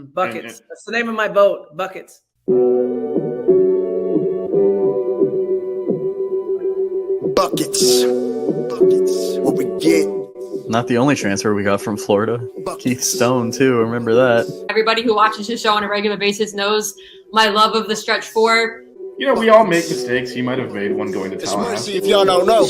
Buckets. That's the name of my boat. Buckets. Buckets. What we get. Not the only transfer we got from Florida. Keith Stone, too. Remember that. Everybody who watches his show on a regular basis knows my love of the stretch four. You know, we all make mistakes. He might have made one going to It's Tallahassee. mercy if y'all don't know.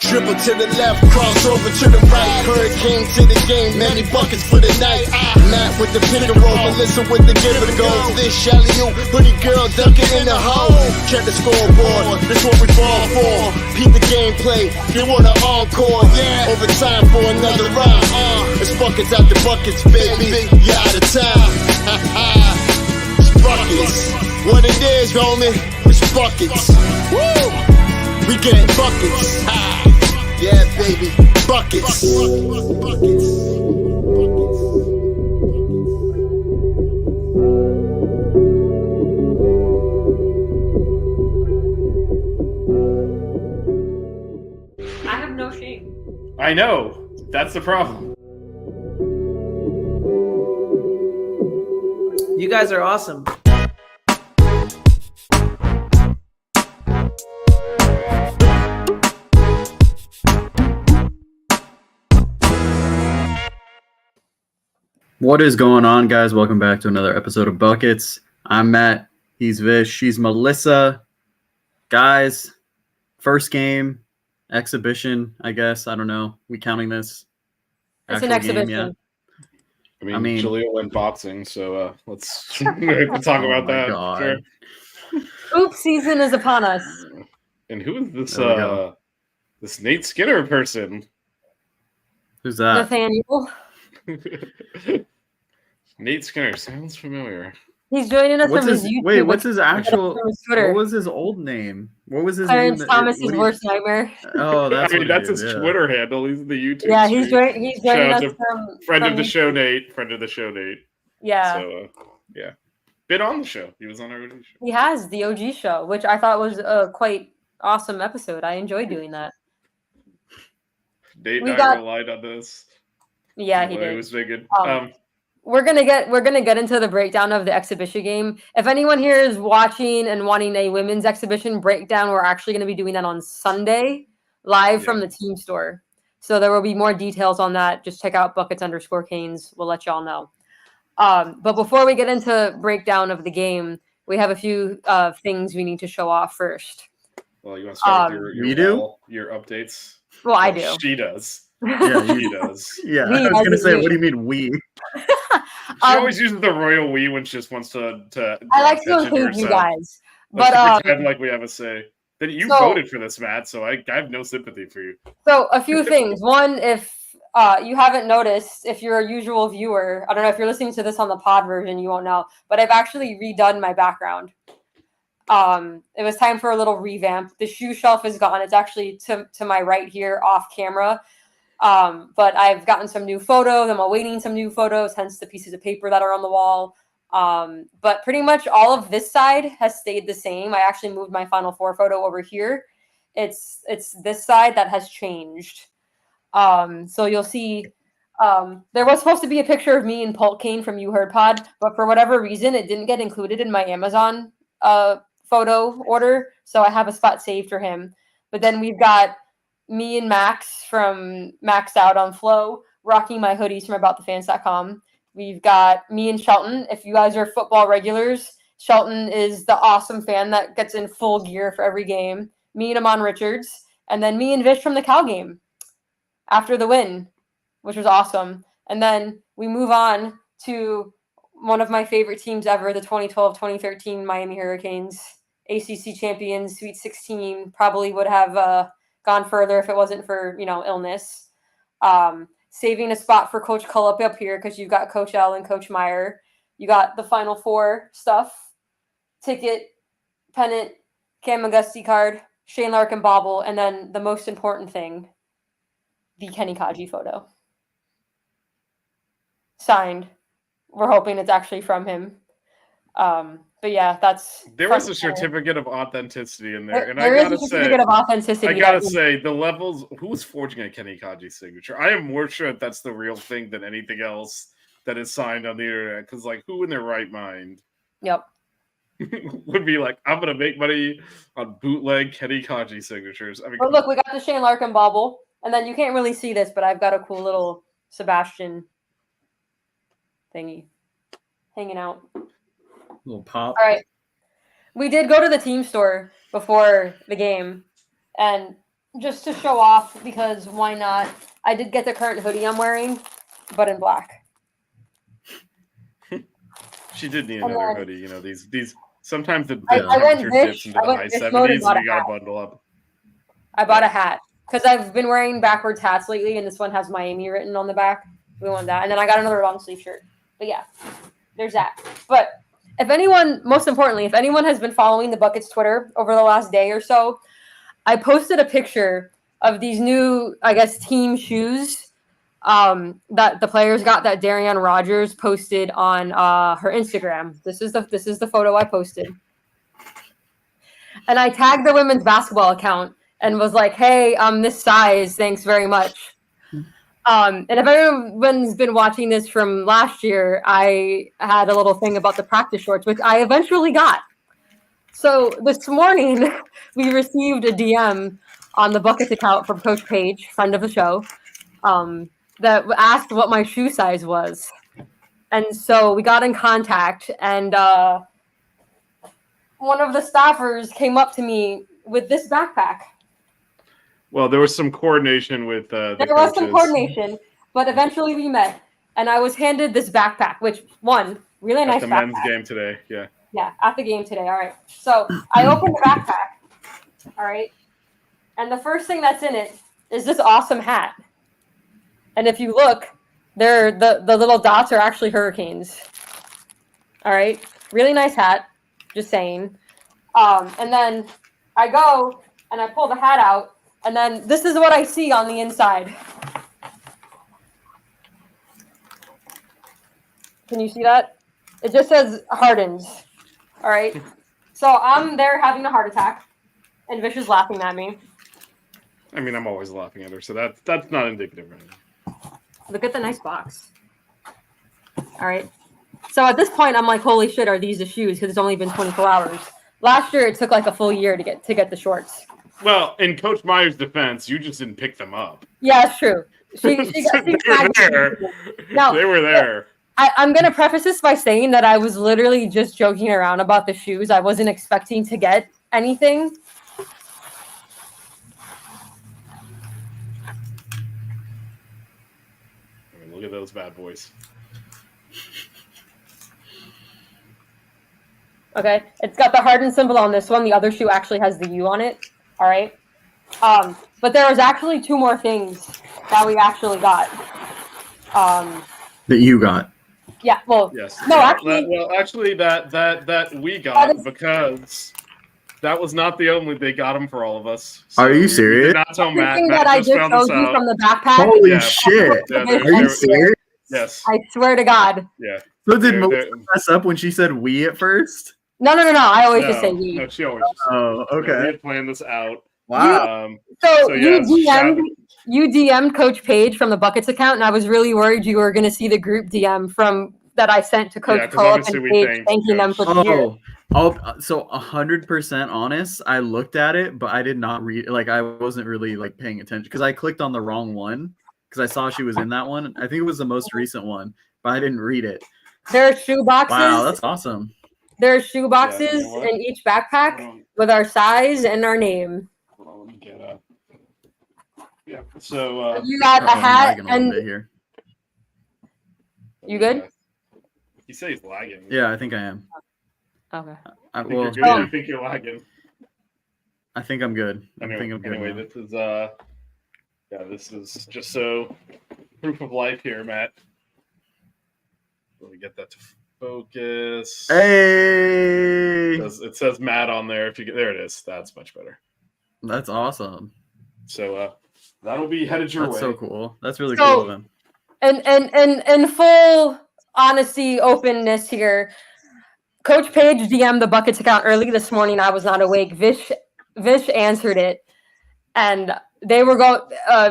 Dribble to the left, cross over to the right. Hurricane to the game, many buckets for the night. Matt with the pick and roll, Melissa with the give and go. This Shelly-O, hoodie girl dunking in the hole. Check the scoreboard, this what we fall for. Beat the gameplay, they want an encore. Yeah, overtime for another round. It's buckets out the buckets, baby. You out of time. It's buckets. What it is, homie, it's buckets. Woo! We get buckets. Yeah, baby, buckets. I have no shame. I know. That's the problem. You guys are awesome. What is going on, guys? Welcome back to another episode of Buckets. I'm Matt. He's Vish. She's Melissa. Guys, first game, exhibition, I guess. I don't know. We counting this? It's an actual game exhibition. yet? I mean, Jaleel went boxing, so let's talk about that. God. Sure. Oop season is upon us. And who is this? There we go. This Nate Skinner person. Who's that? Nathaniel. Nate Skinner sounds familiar. He's joining us What's from his, his YouTube. wait, what's his actual? from his Twitter. What was his old name? What was his Clarence name? Thomas's What do you- worst nightmare. Oh, that's I mean, what it that's is, his yeah. Twitter handle. He's the YouTube. Yeah, he's stream. joining Shout us out to from friend from of the show, Nate. Friend of the show, Nate. Yeah, So, yeah, been on the show. He was on our show. he has the OG show, which I thought was a quite awesome episode. I enjoyed doing that. Nate We and I got- relied on this. Yeah, he What did. was making. We're gonna get into the breakdown of the exhibition game. If anyone here is watching and wanting a women's exhibition breakdown, we're actually gonna be doing that on Sunday, live from the team store. So there will be more details on that. Just check out buckets_canes. We'll let y'all know. But before we get into breakdown of the game, we have a few things we need to show off first. Well, you want to start with We do? your updates? Well, I do. She does. Yeah, He does. yeah. We, I was as gonna a say, we. what do you mean we? She always uses the royal we when she just wants to I like to draw attention include you herself. guys, Let's but pretend like we have a say. Then you so- voted for this, Matt, so I have no sympathy for you. So a few things. One, if you haven't noticed, if you're a usual viewer, I don't know if you're listening to this on the pod version, you won't know, but I've actually redone my background. It was time for a little revamp. The shoe shelf is gone. It's actually to my right here off camera. But I've gotten some new photos. I'm awaiting some new photos, hence the pieces of paper that are on the wall. But pretty much all of this side has stayed the same. I actually moved my Final Four photo over here. It's this side that has changed. So you'll see there was supposed to be a picture of me and Polk Kane from You Heard Pod, but for whatever reason, it didn't get included in my Amazon photo order. So I have a spot saved for him. But then we've got me and Max from Maxed Out on Flow rocking my hoodies from AboutTheFans.com. We've got me and Shelton. If you guys are football regulars, Shelton is the awesome fan that gets in full gear for every game. Me and Amon Richards. And then me and Vish from the Cal game after the win, which was awesome. And then we move on to one of my favorite teams ever, the 2012-2013 Miami Hurricanes, ACC champions, Sweet 16. Probably would have gone further if it wasn't for, illness. Saving a spot for Coach Cullup up here because you've got Coach L and Coach Meyer. You got the Final Four stuff, ticket, pennant, Cam McGusty card, Shane Larkin bobble, and then the most important thing, the Kenny Kaji photo. Signed. We're hoping it's actually from him. But yeah, that's... There was a certificate of authenticity in there, and There I is gotta a say, certificate of authenticity. I gotta that- say, the levels. Who's forging a Kenny Kaji signature? I am more sure that's the real thing than anything else. that is signed on the internet. Because like, who in their right mind Yep. would be like, I'm gonna make money on bootleg Kenny Kanji signatures? I mean, But look, we got the Shane Larkin bobble, and then you can't really see this, but I've got a cool little Sebastian thingy hanging out. Little pop. All right. We did go to the team store before the game, and just to show off, because why not? I did get the current hoodie I'm wearing, but in black. she did need And another then- hoodie. You know, these sometimes the I went temperature Vish- dips into I the went high Vish mode and 70s, bought and you a gotta hat. bundle up. I bought a hat because I've been wearing backwards hats lately, and this one has Miami written on the back. We want that, and then I got another long sleeve shirt. But yeah, there's that. But if anyone, most importantly, if anyone has been following the Buckets Twitter over the last day or so, I posted a picture of these new, I guess, team shoes that the players got that Darian Rogers posted on her Instagram. This is the photo I posted, and I tagged the women's basketball account and was like, "Hey, this size, thanks very much." And if everyone's been watching this from last year, I had a little thing about the practice shorts, which I eventually got. So this morning, we received a DM on the Buckets account from Coach Page, friend of the show, that asked what my shoe size was. And so we got in contact, and one of the staffers came up to me with this backpack. Well, there was some coordination with the There was some coaches. coordination, but eventually we met, and I was handed this backpack, which really At nice the backpack. men's game today. Yeah. Yeah, at the game today. All right. So I opened the backpack. All right. And the first thing that's in it is this awesome hat. And if you look, the little dots are actually hurricanes. All right. Really nice hat. Just saying. And then I go and I pull the hat out, and then this is what I see on the inside. Can you see that? It just says Hardens. All right. So I'm there having a heart attack, and Vish is laughing at me. I mean, I'm always laughing at her, so that's not indicative of anything. Look at the nice box. All right. So at this point, I'm like, holy shit, are these the shoes? Because it's only been 24 hours. Last year, it took like a full year to get the shorts. Well, in Coach Meyer's defense, you just didn't pick them up. Yeah, it's true. She They were tagged there. me. No, They were there. I'm going to preface this by saying that I was literally just joking around about the shoes. I wasn't expecting to get anything. I mean, look at those bad boys. Okay, it's got the hardened symbol on this one. The other shoe actually has the U on it. All right. But there was actually two more things that we actually got. That you got. Yeah, well, Yes. No, Yeah, actually- that we That got is- because that was not the only they got them for all of us. Are you we serious? did not tell the Matt. thing Matt that I just just found showed this you out. from the backpack. Holy Yeah. shit. Yeah, Are they're- Are you they're- serious? Yes. I swear to God. Yeah. So did They're- Melissa they're- mess up when she said we at first? No. I always No, just say we. no, she always just Oh, We okay. had planned this out. Wow. So, So, you yes, DM'd Coach Page from the Buckets account, and I was really worried you were going to see the group DM from that I sent to Coach Yeah, 'cause Culp obviously and we Page, thanked thanking them for Coach. the year. So 100% honest, I looked at it, but I did not read. Like, I wasn't really like paying attention because I clicked on the wrong one because I saw she was in that one. I think it was the most recent one, but I didn't read it. There are shoe boxes. Wow, that's awesome. There are shoe boxes you know what? in each backpack Hold on, with our size and our name. hold on, let me get up. Yeah. So You got a Uh-oh, I'm hat lagging a little and bit here. You good? You say he's lagging. Yeah, I think I am. okay. I think Well, you're good. Oh. I think you're lagging. I think I'm good. I Anyway, think I'm good. now. this is this is just so proof of life here, Matt. Let me get that to focus. Hey, It says Matt on there. If you get there, it is. That's much better. that's awesome. So that'll be headed your That's way. so cool. That's really So- cool of him. And in full honesty, openness here, Coach Page DM'd the Buckets account early this morning. I was not awake. Vish answered it, and they were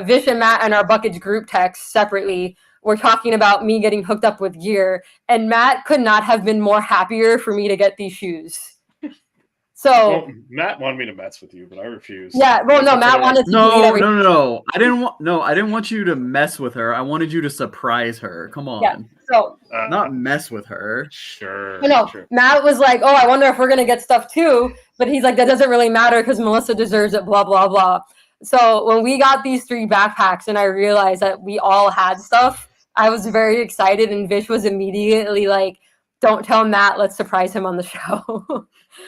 Vish and Matt and our Buckets group text separately were talking about me getting hooked up with gear, and Matt could not have been more happier for me to get these shoes. So Well, Matt wanted me to mess with you, but I refused. yeah, well, no, Matt wanted to No, delete everything. no. I didn't want you to mess with her. I wanted you to surprise her. Come on. Yeah. So Not mess with her. Sure. no, Sure. Matt was like, "Oh, I wonder if we're gonna get stuff too," but he's like, "That doesn't really matter because Melissa deserves it." Blah blah blah. So when we got these 3 backpacks and I realized that we all had stuff, I was very excited, and Vish was immediately like, "Don't tell Matt. Let's surprise him on the show."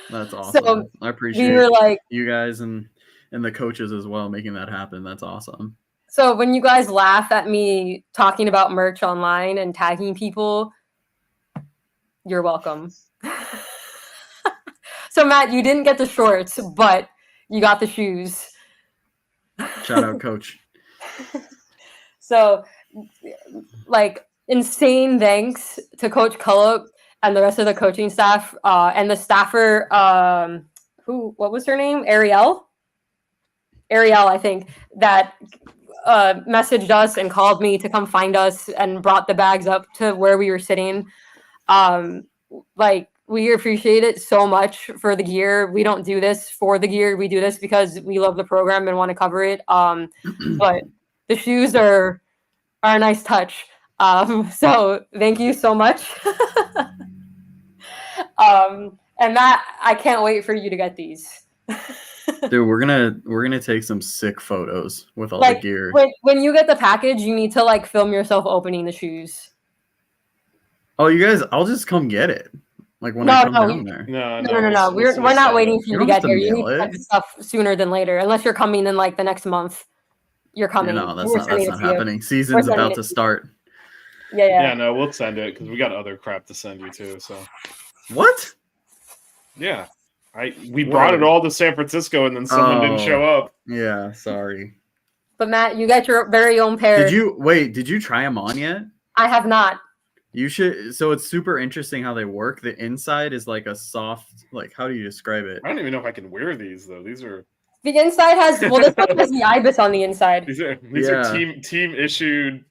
That's awesome. So I appreciate we were like, you guys and the coaches as well making that happen. That's awesome. so when you guys laugh at me talking about merch online and tagging people, you're welcome. So Matt, you didn't get the shorts, but you got the shoes. Shout out, coach. So, like, insane thanks to Coach Cullop and the rest of the coaching staff and the staffer. What was her name? Ariel, I think, that messaged us and called me to come find us and brought the bags up to where we were sitting. Like, we appreciate it so much for the gear. We don't do this for the gear. We do this because we love the program and want to cover it. But the shoes are a nice touch. So thank you so much. And Matt, I can't wait for you to get these. Dude, we're gonna take some sick photos with all Like, the gear. when you get the package, you need to like film yourself opening the shoes. Oh, you guys, I'll just come get it. Like when No, I come no, down there. No. We're not waiting for you to You don't have get to here. You need mail to get it. the stuff sooner than later, unless you're coming in like the next month. You're coming. No, We're that's sending it not to you. happening. Season's sending about it to to you. start. Yeah. No, we'll send it because we got other crap to send you too. So What? yeah, we brought it all to San Francisco and then someone didn't show up. Yeah, sorry. But Matt, you got your very own pair. Did you try them on yet? I have not. You should. So it's super interesting how they work. The inside is like a soft, like, how do you describe it? I don't even know if I can wear these though. These are The inside has this one has the ibis on the inside. these are Yeah. team issued.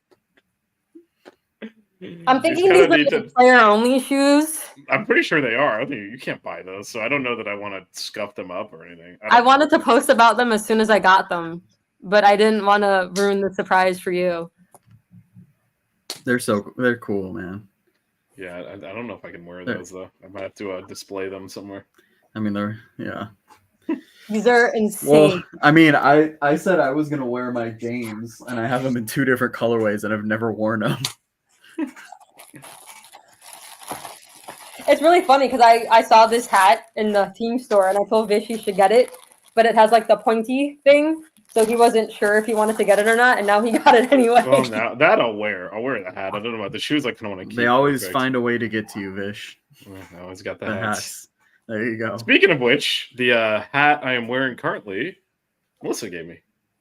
I'm thinking These these kinda are need the to- player only shoes. I'm pretty sure they are. I think you can't buy those, so I don't know that I want to scuff them up or anything. I wanted to post about them as soon as I got them, but I didn't want to ruin the surprise for you. They're cool, man. Yeah, I don't know if I can wear those though. I might have to display them somewhere. I mean, yeah. These are insane. Well, I mean, I said I was gonna wear my James, and I have them in 2 different colorways, and I've never worn them. It's really funny because I saw this hat in the team store and I told Vish he should get it, but it has like the pointy thing, so he wasn't sure if he wanted to get it or not, and now he got it anyway. Well, now that I'll wear. I'll wear the hat. I don't know about the shoes. I kind of want to keep. They always them. find a way to get to you, Vish. I always got the The hats. hats. There you go. Speaking of which, the hat I am wearing currently, Melissa gave me.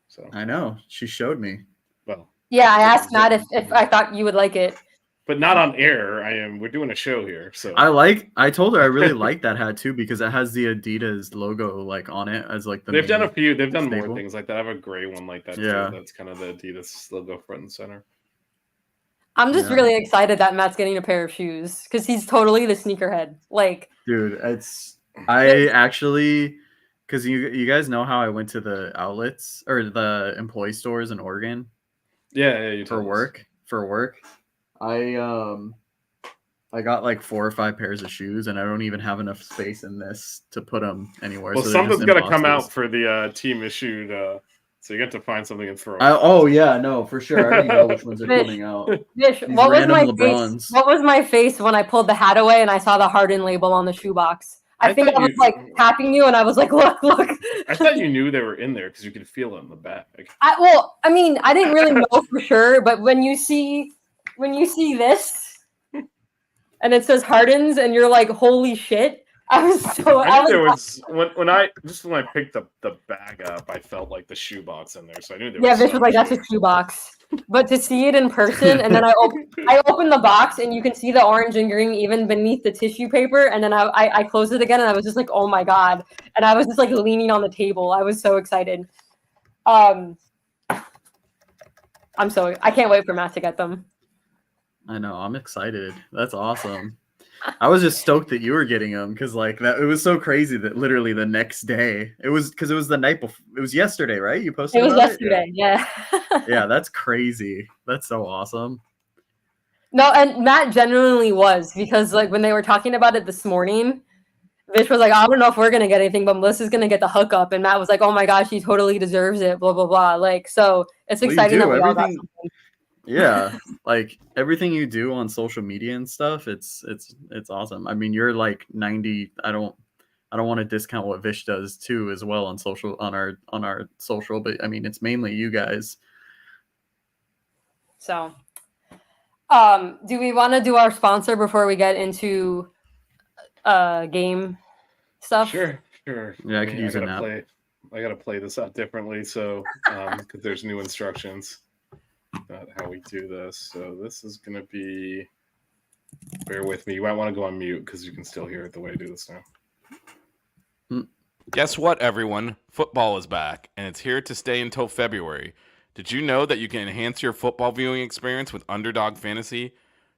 So I know. She showed me. well, Yeah, I asked Matt if I thought you would like it. but not on air. We're doing a show here, so I told her I really like that hat too because it has the Adidas logo like on it as like the they've done main they've done staple. more things like that. I have a gray one like that Yeah. too. That's kind of the Adidas logo front and center. I'm just Yeah. really excited that Matt's getting a pair of shoes because he's totally the sneakerhead. Like, Dude, I actually because you guys know how I went to the outlets or the employee stores in Oregon Yeah, you for told us. work. I got like 4 or 5 pairs of shoes, and I don't even have enough space in this to put them anywhere. Well, so they're just something's got to in come boxes. out for the team issued. So you get to find something and throw. Oh yeah, no, for sure. I already know which ones are Vish. coming out. Vish, These what was my random face? LeBrons. What was my face when I pulled the hat away and I saw the Harden label on the shoebox? I I think thought I was you- like tapping you, and I was like, "Look!" I thought you knew they were in there because you could feel it in the back. I mean, I didn't really know for sure, but when you see this, and it says Hardens, and you're like, "Holy shit!" I was so. I I knew there was, was when I picked the bag up, I felt like the shoebox in there, so I knew there yeah, was. Vish was some like, "That's shoe. a shoebox," but to see it in person, and then I opened the box, and you can see the orange and green even beneath the tissue paper, and then I closed it again, and I was just like, "Oh my god!" And I was just like leaning on the table. I was so excited. I can't wait for Matt to get them. I know. I'm excited. That's awesome. I was just stoked that you were getting them because like that. It was so crazy that literally the next day it was because it was the night before. It was yesterday, right? You posted It was about yesterday. Yeah. Yeah, that's crazy. That's so awesome. No, and Matt genuinely was because like when they were talking about it this morning, Vish was like, I don't know if we're gonna get anything, but Melissa's gonna get the hookup, and Matt was like, oh my gosh, she totally deserves it. Blah blah blah. Like, so it's Well, you exciting do. that we all got Everything- something. Yeah, like everything you do on social media and stuff, it's awesome. I mean, you're like 90. I don't want to discount what Vish does too as well on social on our social, but I mean, it's mainly you guys. So, do we want to do our sponsor before we get into game stuff? Sure. Yeah, I could use an app. I gotta play this out differently, so because there's new instructions about how we do this. So this is gonna be. Bear with me. You might want to go on mute because you can still hear it the way I do this now. Guess what, everyone? Football is back, and it's here to stay until February. Did you know that you can enhance your football viewing experience with Underdog Fantasy?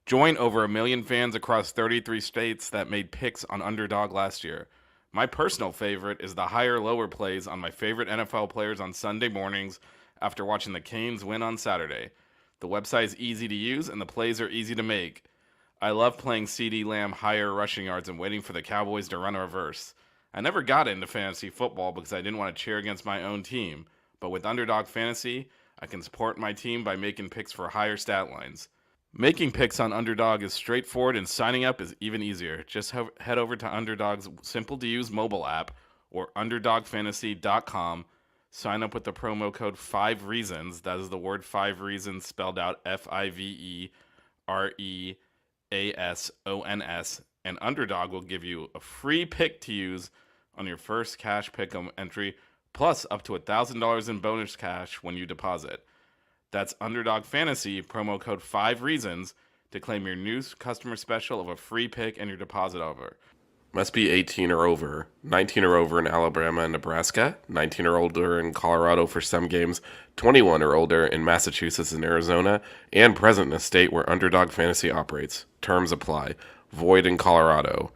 Join over 1 million fans across 33 states that made picks on Underdog last year. My personal favorite is the higher-lower plays on my favorite NFL players on Sunday mornings after watching the Canes win on Saturday. The website is easy to use, and the plays are easy to make. I love playing CeeDee Lamb higher rushing yards and waiting for the Cowboys to run a reverse. I never got into fantasy football because I didn't want to cheer against my own team, but with Underdog Fantasy, I can support my team by making picks for higher stat lines. Making picks on Underdog is straightforward and signing up is even easier. Just head over to Underdog's simple-to-use mobile app or UnderdogFantasy.com. Sign up with the promo code 5REASONS. That is the word 5 reasons spelled out FIVEREASONS. And Underdog will give you a free pick to use on your first cash pick'em entry, plus up to $1,000 in bonus cash when you deposit. That's Underdog Fantasy, promo code 5REASONS, to claim your new customer special of a free pick and your deposit over. Must be 18 or over, 19 or over in Alabama and Nebraska, 19 or older in Colorado for some games, 21 or older in Massachusetts and Arizona, and present in a state where Underdog Fantasy operates. Terms apply. Void in Colorado.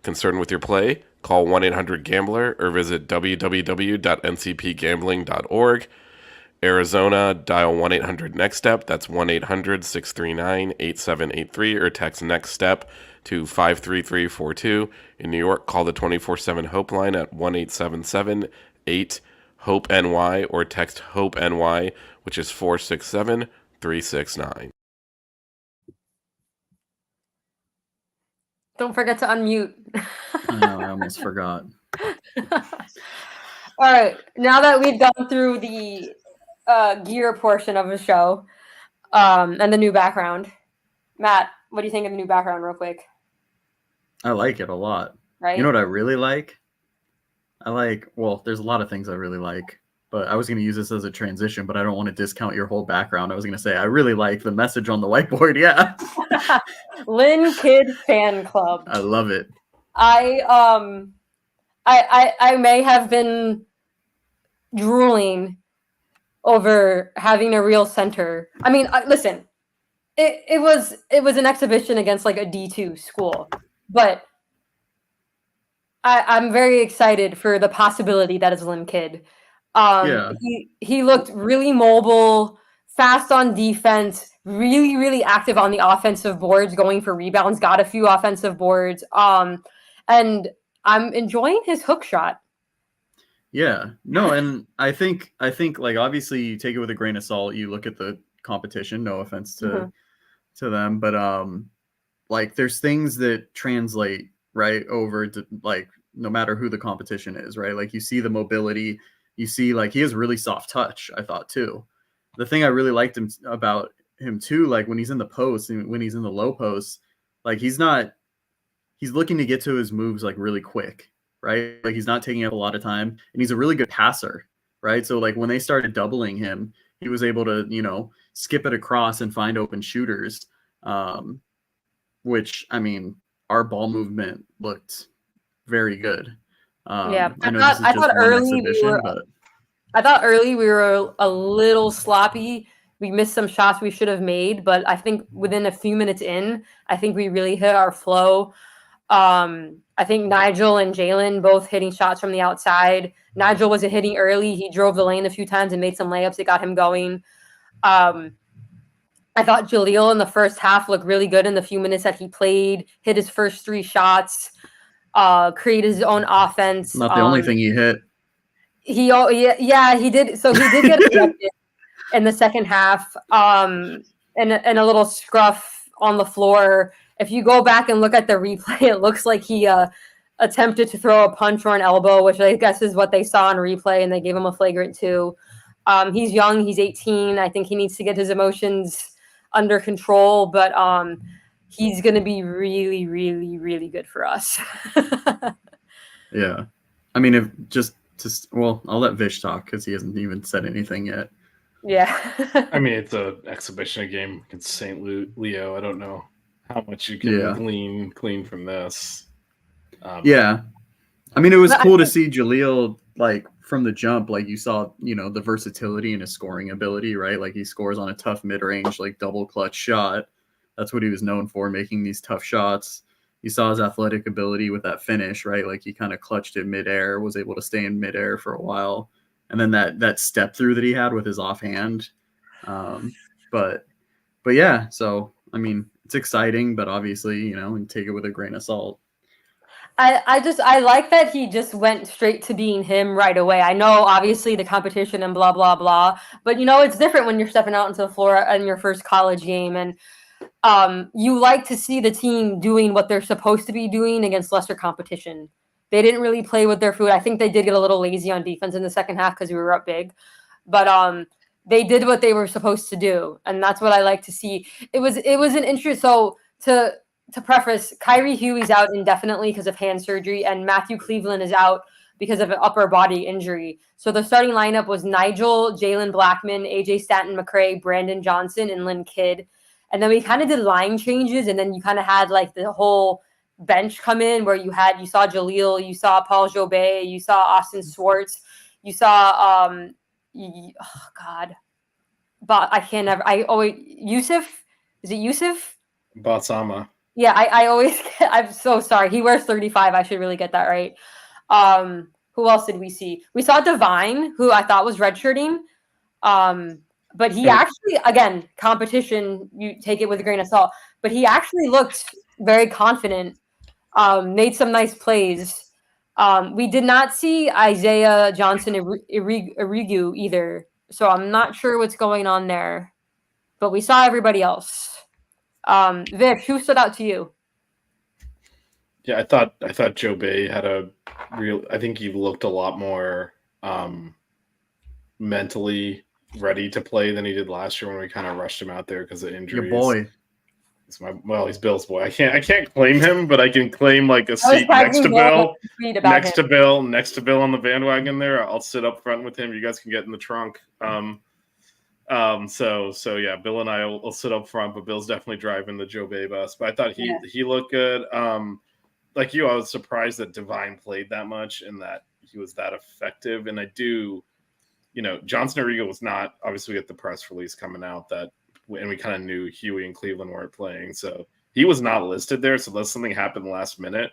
Concerned with your play? Call 1-800-GAMBLER or visit www.ncpgambling.org. Arizona, dial 1-800-NEXT-STEP. That's 1-800-639-8783 or text NEXT STEP to 53342. In New York, call the 24/7 Hope line at 1-877-8-HOPE-NY or text HOPE-NY, which is 467-369. Don't forget to unmute. I know, I almost forgot. All right. Now that we've gone through the gear portion of the show and the new background, Matt, what do you think of the new background, real quick? I like it a lot. Right? You know what I really like? Well, there's a lot of things I really like, but I was going to use this as a transition, but I don't want to discount your whole background. I was going to say I really like the message on the whiteboard. Yeah. Lynn Kid Fan Club. I love it. I may have been drooling over having a real center. I mean, listen, it was an exhibition against like a D2 school, but I'm very excited for the possibility that is Lynn Kidd. He looked really mobile, fast on defense, really, really active on the offensive boards, going for rebounds, got a few offensive boards. And I'm enjoying his hook shot. Yeah, no, and I think like obviously you take it with a grain of salt. You look at the competition. No offense to them, but like there's things that translate right over to like no matter who the competition is, right? Like you see the mobility, you see like he has really soft touch. I thought too. The thing I really liked about him too, like when he's in the post and when he's in the low post, like he's looking to get to his moves like really quick, right? Like he's not taking up a lot of time, and he's a really good passer, right? So like when they started doubling him, he was able to, skip it across and find open shooters, which, I mean, our ball movement looked very good. I I thought early we were a little sloppy. We missed some shots we should have made, but I think within a few minutes in, I think we really hit our flow. I think Nigel and Jalen both hitting shots from the outside. Nigel was hitting early. He drove the lane a few times and made some layups that got him going. I thought Jaleel in the first half looked really good in the few minutes that he played, hit his first 3 shots, created his own offense. Not the only thing he hit. He did. So he did get ejected in the second half, and a little scruff on the floor. If you go back and look at the replay, it looks like he attempted to throw a punch or an elbow, which I guess is what they saw on replay, and they gave him a flagrant 2. He's young. He's 18. I think he needs to get his emotions under control, but he's going to be really, really, really good for us. Yeah. I mean, I'll let Vish talk because he hasn't even said anything yet. Yeah. I mean, it's an exhibition game against St. Leo. I don't know how much you can glean from this. Yeah. I mean, it was cool to see Jaleel, like, from the jump, like you saw, the versatility in his scoring ability, right? Like he scores on a tough mid-range, like double clutch shot. That's what he was known for, making these tough shots. You saw his athletic ability with that finish, right? Like he kind of clutched it midair, was able to stay in midair for a while. And then that step through that he had with his offhand. But yeah, so, I mean, it's exciting, but obviously, and take it with a grain of salt. I like that he just went straight to being him right away. I know obviously the competition and blah, blah, blah, but it's different when you're stepping out into the floor in your first college game. And you like to see the team doing what they're supposed to be doing against lesser competition. They didn't really play with their food. I think they did get a little lazy on defense in the second half because we were up big, but they did what they were supposed to do. And that's what I like to see. It was an interest. So to preface, Kyrie Huey's out indefinitely because of hand surgery, and Matthew Cleveland is out because of an upper body injury. So the starting lineup was Nigel, Jalen Blackman, AJ Stanton-McCray, Brandon Johnson, and Lynn Kidd. And then we kind of did line changes, and then you kind of had like the whole bench come in where you saw Jaleel, you saw Paul Jobé, you saw Austin Swartz, you saw Yusuf. Is it Yusuf? Batsama. Yeah, I'm so sorry. He wears 35. I should really get that right. Who else did we see? We saw Divine, who I thought was redshirting. But he actually, again, competition, you take it with a grain of salt. But he actually looked very confident, made some nice plays. We did not see Isaiah Johnson Irigu either. So I'm not sure what's going on there. But we saw everybody else. Viv, who stood out to you? Yeah, I thought Jobé had I think he looked a lot more mentally ready to play than he did last year when we kind of rushed him out there because of injuries. Your boy. He's Bill's boy. I can't claim him, but I can claim like a seat next to Bill. Next to Bill on the bandwagon there. I'll sit up front with him. You guys can get in the trunk. So yeah, Bill and I will sit up front, but Bill's definitely driving the Jobé bus. But I thought he looked good. Like you, I was surprised that Divine played that much and that he was that effective. And I do, Johnson Arrigo was not, obviously we get the press release coming out and we kind of knew Huey and Cleveland weren't playing. So he was not listed there. So unless something happened last minute,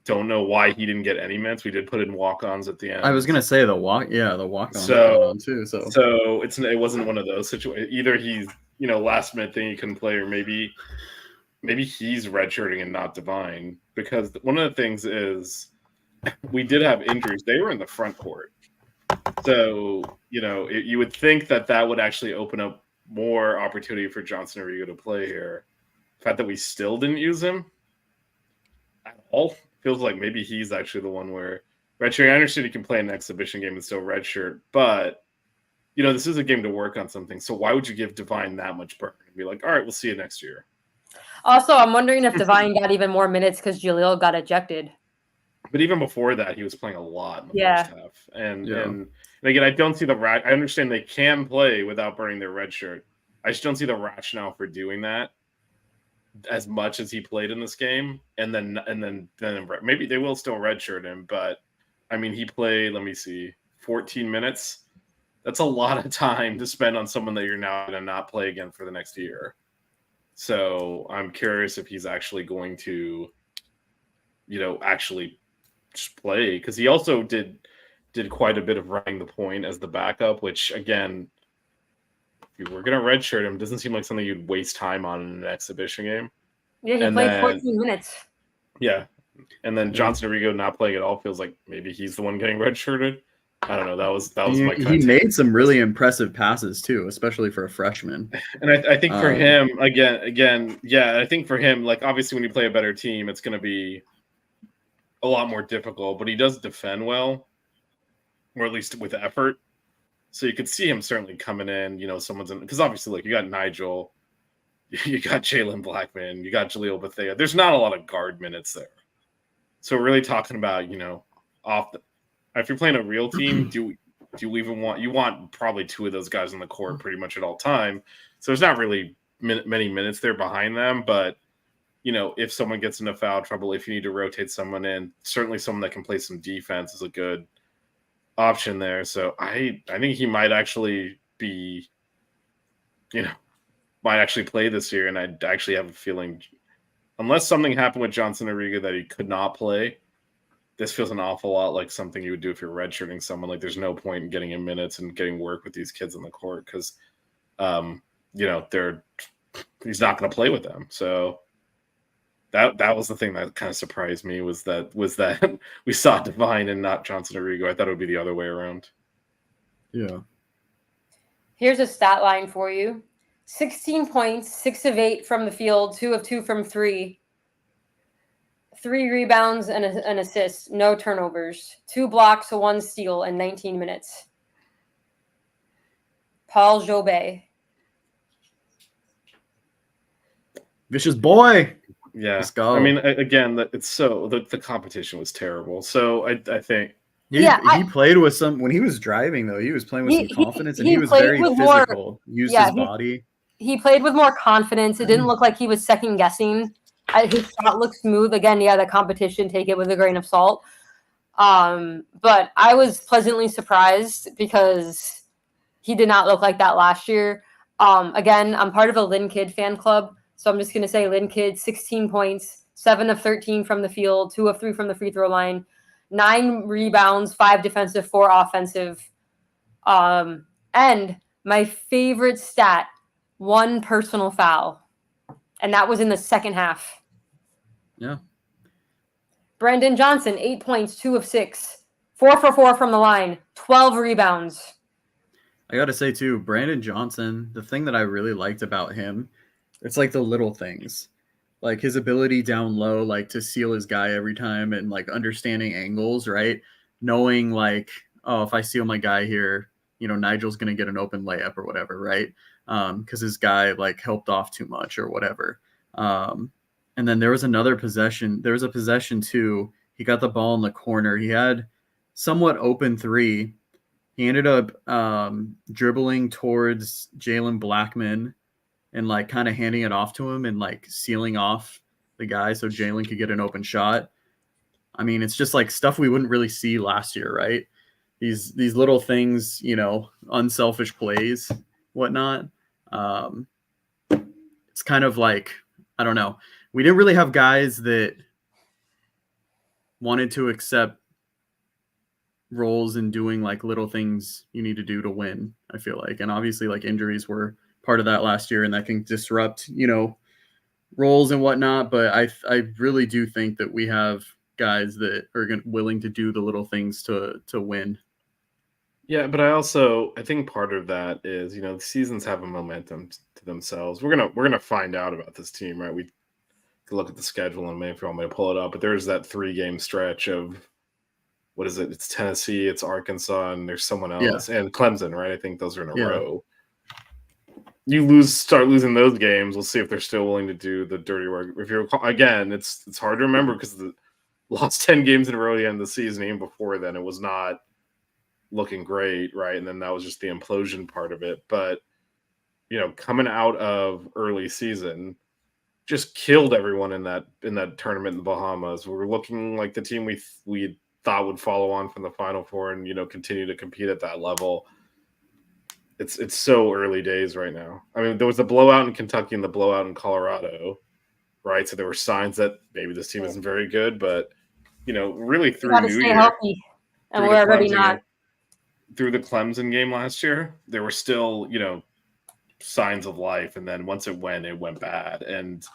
don't know why he didn't get any minutes. We did put in walk-ons at the end. I was gonna say the walk-ons on too. So it wasn't one of those situations. Either he's last minute thing he couldn't play, or maybe he's redshirting and not Divine. Because one of the things is we did have injuries. They were in the front court, so you would think that would actually open up more opportunity for Johnson Arrigo to play here. The fact that we still didn't use him at all feels like maybe he's actually the one where redshirt. I understand he can play an exhibition game and still redshirt, but this is a game to work on something. So why would you give Divine that much burn and be like, all right, we'll see you next year? Also, I'm wondering if Divine got even more minutes because Jaleel got ejected. But even before that, he was playing a lot in the first half. And again, I don't see I understand they can play without burning their red shirt. I just don't see the rationale for doing that as much as he played in this game. And then maybe they will still redshirt him. But I mean, he played, let me see, 14 minutes That's a lot of time to spend on someone that you're now going to not play again for the next year. So I'm curious if he's actually going to, actually just play, because he also did quite a bit of running the point as the backup, which again, if you were going to redshirt him, doesn't seem like something you'd waste time on in an exhibition game. Yeah, he And played then- 14 minutes. Yeah. And then Johnson Arrigo not playing at all feels like maybe he's the one getting redshirted. I don't know. That was my He kind of made some really impressive passes too, especially for a freshman. And I think for him, I think for him, like obviously when you play a better team, it's going to be a lot more difficult. But he does defend well, or at least with effort. So you could see him certainly coming in. Someone's in, because obviously, like, you got Nigel, you got Jalen Blackman, you got Jaleel Bethea. There's not a lot of guard minutes there. So we're really talking about if you're playing a real team, do you even want probably two of those guys on the court pretty much at all time. So there's not really many minutes there behind them, but if someone gets into foul trouble, if you need to rotate someone in, certainly someone that can play some defense is a good option there. So I think he might actually be, might actually play this year. And I actually have a feeling, unless something happened with Johnson Arrigo that he could not play, this feels an awful lot like something you would do if you're redshirting someone. Like, there's no point in getting him minutes and getting work with these kids on the court because, he's not going to play with them. So that was the thing that kind of surprised me was that we saw Divine and not Johnson Arrigo. I thought it would be the other way around. Yeah. Here's a stat line for you. 16 points, 6 of 8 from the field, 2 of 2 from 3. 3 rebounds and an assist, no turnovers, 2 blocks, 1 steal in 19 minutes. Paul Jobé. Vicious boy. Yeah. Let's go. I mean, again, it's so the competition was terrible. So I think He Yeah, played with some when he was driving though. He was playing with some confidence and he he was played very with more- physical. Used yeah, his body. He played with more confidence. It didn't look like he was second guessing. His shot looked smooth. Again, the competition, take it with a grain of salt. But I was pleasantly surprised because he did not look like that last year. Again, I'm part of a Lynn Kidd fan club, so I'm just going to say Lynn Kidd, 16 points, 7 of 13 from the field, 2 of 3 from the free throw line, 9 rebounds, 5 defensive, 4 offensive. And my favorite stat, 1 personal foul. And that was in the second half. Yeah. Brandon Johnson, 8 points, 2 of 6, 4 for 4 from the line, 12 rebounds. I got to say too, Brandon Johnson, the thing that I really liked about him, it's like the little things. Like his ability down low, like to seal his guy every time and like understanding angles, right? Knowing like, oh, if I seal my guy here, Nigel's going to get an open layup or whatever, right? Because his guy like helped off too much or whatever. And then there was another possession. There was a possession too. He got the ball in the corner. He had somewhat open 3. He ended up dribbling towards Jalen Blackman and like kind of handing it off to him and like sealing off the guy so Jalen could get an open shot. I mean, it's just like stuff we wouldn't really see last year, right? These little things, unselfish plays, whatnot. It's kind of like, I don't know. We didn't really have guys that wanted to accept roles in doing like little things you need to do to win, I feel like. And obviously like injuries were part of that last year and that can disrupt, roles and whatnot. But I really do think that we have guys that are willing to do the little things to win. Yeah, but I think part of that is, the seasons have a momentum to themselves. We're gonna find out about this team, right? We could look at the schedule and maybe if you want me to pull it up, but there's that 3-game stretch of what is it? It's Tennessee, it's Arkansas, and there's someone else, and Clemson, right? I think those are in a row. You start losing those games. We'll see if they're still willing to do the dirty work. If you're again, it's hard to remember because the lost 10 games in a row at the end of the season. Even before then, it was not looking great, right? And then that was just the implosion part of it. But coming out of early season, just killed everyone in that tournament in the Bahamas. We were looking like the team we thought would follow on from the Final Four and continue to compete at that level. it's so early days right now. I mean, there was the blowout in Kentucky and the blowout in Colorado, right? So there were signs that maybe this team isn't very good, but really You through got to New stay Year, healthy, and through we're the already Clemson not. game, through the Clemson game last year, there were still signs of life, and then once it went bad, and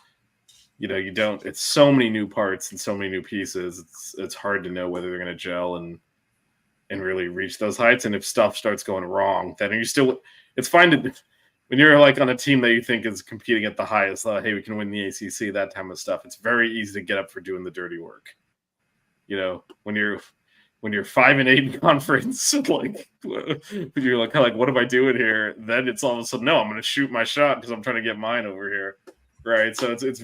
you don't. It's so many new parts and so many new pieces. It's hard to know whether they're going to gel and really reach those heights. And if stuff starts going wrong, then it's fine to when you're like on a team that you think is competing at the highest level, hey, we can win the ACC, that type of stuff. It's very easy to get up for doing the dirty work. When you're 5-8 in conference, like you're like, what am I doing here? Then it's all of a sudden, no, I'm going to shoot my shot because I'm trying to get mine over here, right? So it's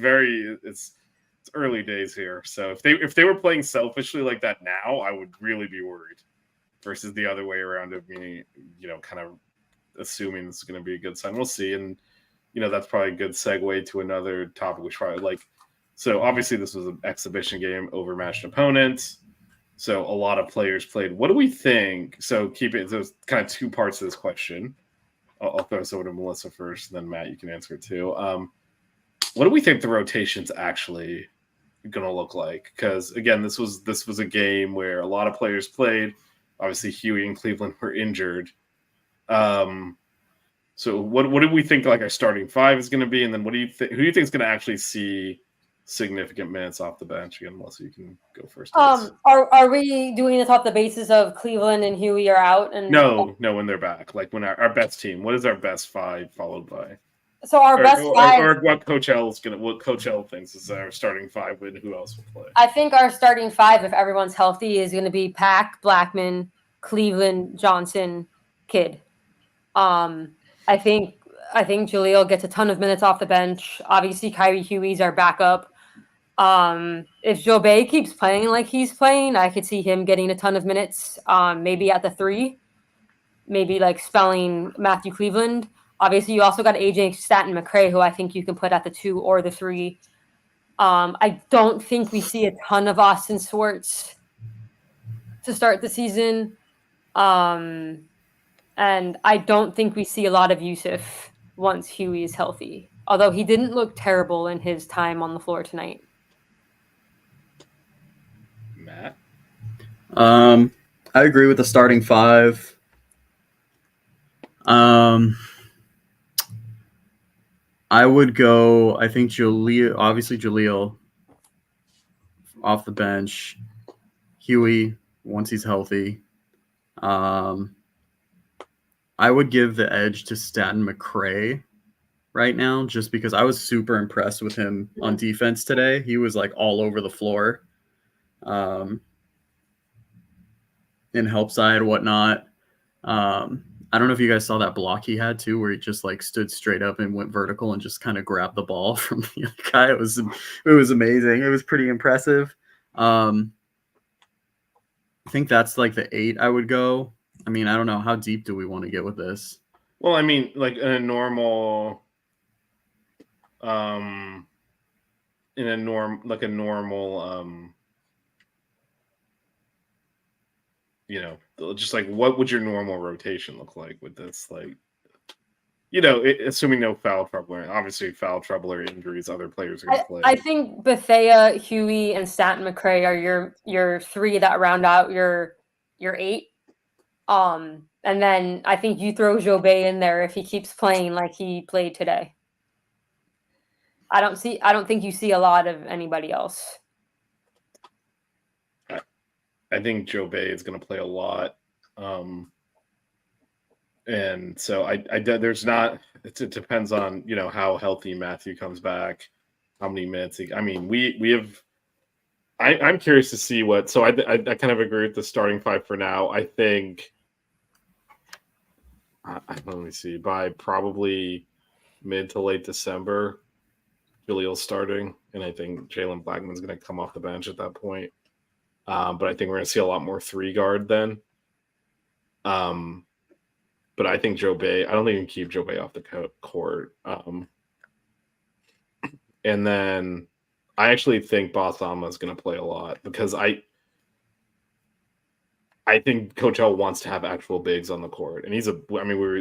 early days here. So if they were playing selfishly like that now, I would really be worried. Versus the other way around of me, kind of assuming this is going to be a good sign. We'll see. And, that's probably a good segue to another topic, which probably so obviously this was an exhibition game, overmatched opponents. So a lot of players played. What do we think? So there's kind of two parts to this question. I'll throw this over to Melissa first, and then Matt, you can answer it too. What do we think the rotation's actually going to look like? Because again, this was a game where a lot of players played. Obviously, Huey and Cleveland were injured. So what do we think like our starting five is going to be, and then who do you think is going to actually see significant minutes off the bench? Again, Melissa, you can go first. Are we doing this off the basis of Cleveland and Huey are out? And no, when they're back, like when our best team. What is our best five followed by? So our best five, or what Coach L thinks is our starting five, and who else will play? I think our starting five, if everyone's healthy, is going to be Pack, Blackman, Cleveland, Johnson, Kidd. I think Jaleel gets a ton of minutes off the bench. Obviously, Kyrie Huey's our backup. If Jobay keeps playing like he's playing, I could see him getting a ton of minutes. Maybe at the 3, maybe like spelling Matthew Cleveland. Obviously, you also got AJ Staten McCray, who I think you can put at the 2 or the 3. I don't think we see a ton of Austin Swartz to start the season. And I don't think we see a lot of Yusuf once Huey is healthy, although he didn't look terrible in his time on the floor tonight. Matt? I agree with the starting 5. I would go, I think Jaleel off the bench, Huey once he's healthy. I would give the edge to Staten McCray right now, just because I was super impressed with him on defense today. He was like all over the floor, in help side, whatnot. I don't know if you guys saw that block he had too, where he just like stood straight up and went vertical and just kind of grabbed the ball from the other guy. It was amazing. It was pretty impressive. I think that's like the 8 I would go. I mean, I don't know, how deep do we want to get with this? Well, I mean, like in a normal, just like what would your normal rotation look like with this? Like, assuming no foul trouble, obviously foul trouble or injuries, other players are going to play. I think Bethea, Huey, and Staten McCray are your 3 that round out your 8. And then I think you throw Jobay in there if he keeps playing like he played today. I don't think you see a lot of anybody else. I think Jobay is going to play a lot. And so it depends on, how healthy Matthew comes back, how many minutes. I'm curious to see so I kind of agree with the starting 5 for now. I think, let me see, by probably mid to late December, Jaleel's starting, and I think Jalen Blackman's going to come off the bench at that point. But I think we're going to see a lot more 3 guard then. But I think Jobay, I don't think you can keep Jobay off the court. And then I actually think Bothama is going to play a lot because I think Coach L wants to have actual bigs on the court, and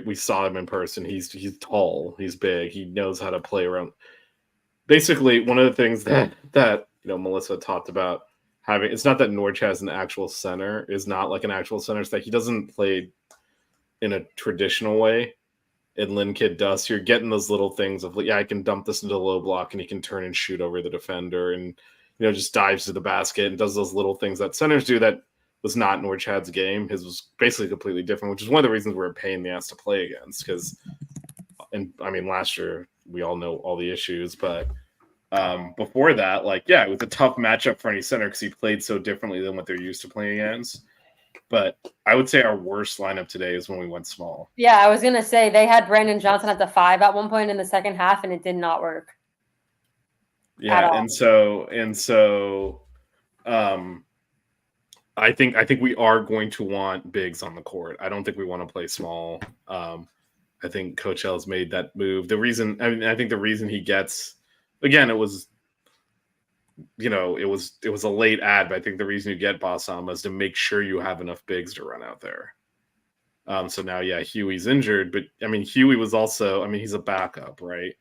we saw him in person. He's tall, he's big, he knows how to play around. Basically, one of the things that Melissa talked about having, it's not that Norwich has an actual center, is not like an actual center, it's that he doesn't play in a traditional way. And Lynn Kidd does. So you're getting those little things of, I can dump this into the low block and he can turn and shoot over the defender and, just dives to the basket and does those little things that centers do that was not Norwich Had's game. His was basically completely different, which is one of the reasons we're a pain in the ass to play against. Last year, we all know all the issues, but before that, it was a tough matchup for any center because he played so differently than what they're used to playing against. But I would say our worst lineup today is when we went small. Yeah, I was gonna say they had Brandon Johnson at the 5 at one point in the second half, and it did not work. Yeah, and so I think we are going to want bigs on the court. I don't think we want to play small. I think Coach L's made that move. I think the reason he gets, again, it was a late ad, but I think the reason you get Bassam is to make sure you have enough bigs to run out there. So now, Huey's injured, but Huey was also, he's a backup, right?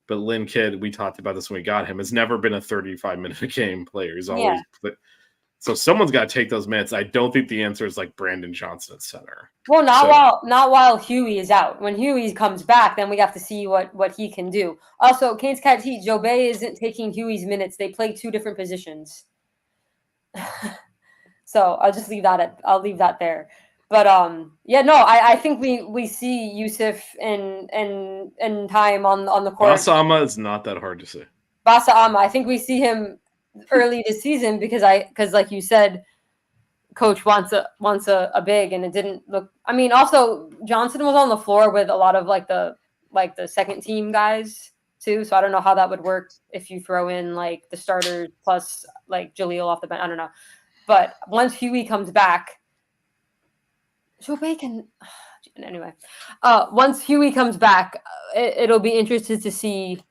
But Lynn Kidd, we talked about this when we got him, has never been a 35-minute a game player. He's always so someone's got to take those minutes. I don't think the answer is like Brandon Johnson at center. Well, not while Huey is out. When Huey comes back, then we have to see what he can do. Also, Canes Cat Heat, Joe Bay isn't taking Huey's minutes. They play 2 different positions. So I'll just leave that there. But I think we see Yusuf in time on the court. Bassama is not that hard to say. Bassama, I think we see him early this season because like you said, Coach wants a big, and it didn't look. Also Johnson was on the floor with a lot of the second team guys too. So I don't know how that would work if you throw in the starters plus Jaleel off the bench. I don't know, but once Huey comes back, Joe Bacon. Anyway, once Huey comes back, it'll be interesting to see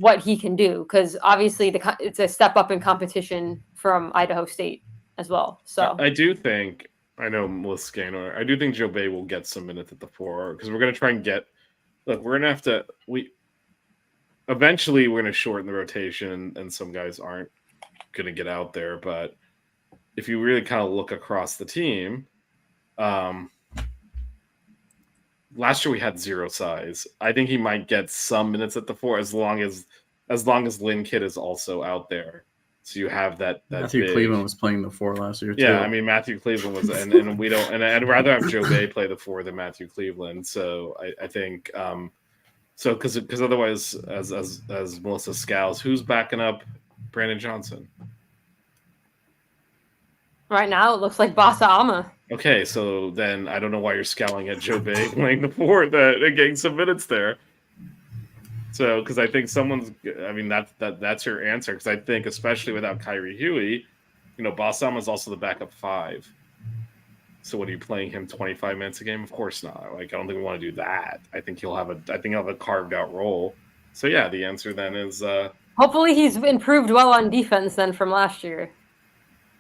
what he can do, because obviously it's a step up in competition from Idaho State as well. So I do think, I know Melissa Gaynor, I do think Joe Bay will get some minutes at the 4 because we're going to try and we're going to have to, eventually we're going to shorten the rotation and some guys aren't going to get out there. But if you really kind of look across the team, last year we had 0 size. I think he might get some minutes at the 4 as long as Lynn Kidd is also out there. So you have that Matthew Cleveland was playing the 4 last year too. Yeah, Matthew Cleveland was, and we don't, and I'd rather have Joe Bay play the 4 than Matthew Cleveland. So I think, because otherwise, as Melissa scowls, who's backing up Brandon Johnson? right now it looks like Bassama. Okay, so then I don't know why you're scowling at Joe Bay playing the 4 and getting some minutes there. So, because I think that's your answer. Because I think, especially without Kyrie Huey, Bassama is also the backup 5. So, what are you playing him 25 minutes a game? Of course not. I don't think we want to do that. I think he'll have a carved out role. So, yeah, the answer then is. Hopefully, he's improved well on defense then from last year.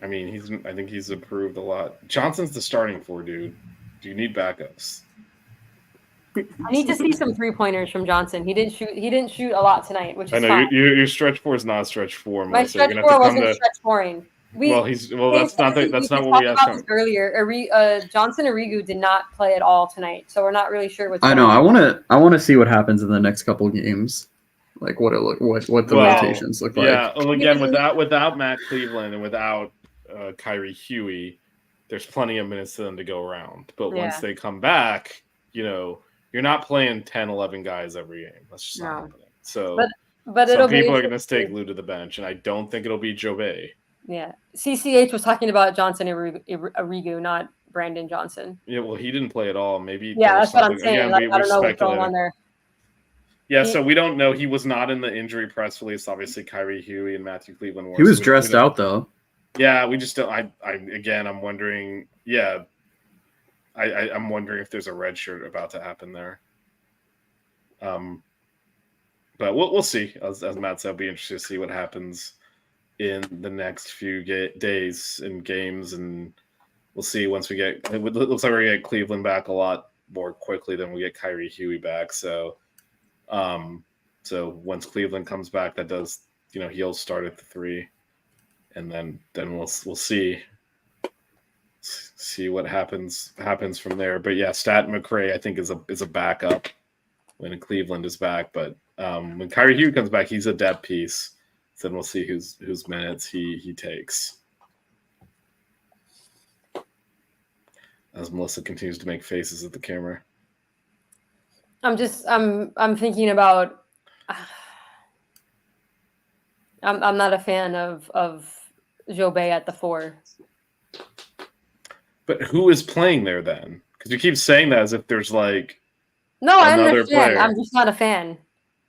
I think he's improved a lot. Johnson's the starting 4, dude. Do you need backups? I need to see some 3-pointers from Johnson. He didn't shoot a lot tonight, which is I know fine. Your stretch 4 is not stretch 4. My stretch 4 wasn't stretch 4ing. That's not what we asked him earlier. Johnson Arrigu did not play at all tonight, so we're not really sure what's I going know. on. I want to see what happens in the next couple games, like what the rotations look like. Yeah. Well, again, without Matt Cleveland and without Kyrie Huey, there's plenty of minutes for them to go around. But once they come back, you're not playing 10, 11 guys every game. That's just not happening. So, but some people are going to stay glued to the bench, and I don't think it'll be Joe Bay. Yeah, CCH was talking about Johnson Arrigu, not Brandon Johnson. Yeah, well, he didn't play at all. Maybe. Yeah, that's what I'm saying. Again, I don't know what's going on there. Yeah, so we don't know. He was not in the injury press release. Obviously, Kyrie Huey and Matthew Cleveland were. He was dressed out though. Yeah, we just don't. I'm wondering. Yeah, I'm wondering if there's a red shirt about to happen there. But we'll see. As Matt said, I'll be interested to see what happens in the next few days and games and we'll see once we get. It looks like we're gonna get Cleveland back a lot more quickly than we get Kyrie Huey back. So, so once Cleveland comes back, that does he'll start at the 3, and then we'll see what happens from there. But yeah, Stat McRae I think is a backup when Cleveland is back. But when Kyrie Huey comes back, he's a depth piece. So then we'll see whose minutes he takes. As Melissa continues to make faces at the camera. I'm thinking about. I'm not a fan of Jobé at the 4. But who is playing there then? Because you keep saying that as if there's like no, I another understand. player. I'm just not a fan.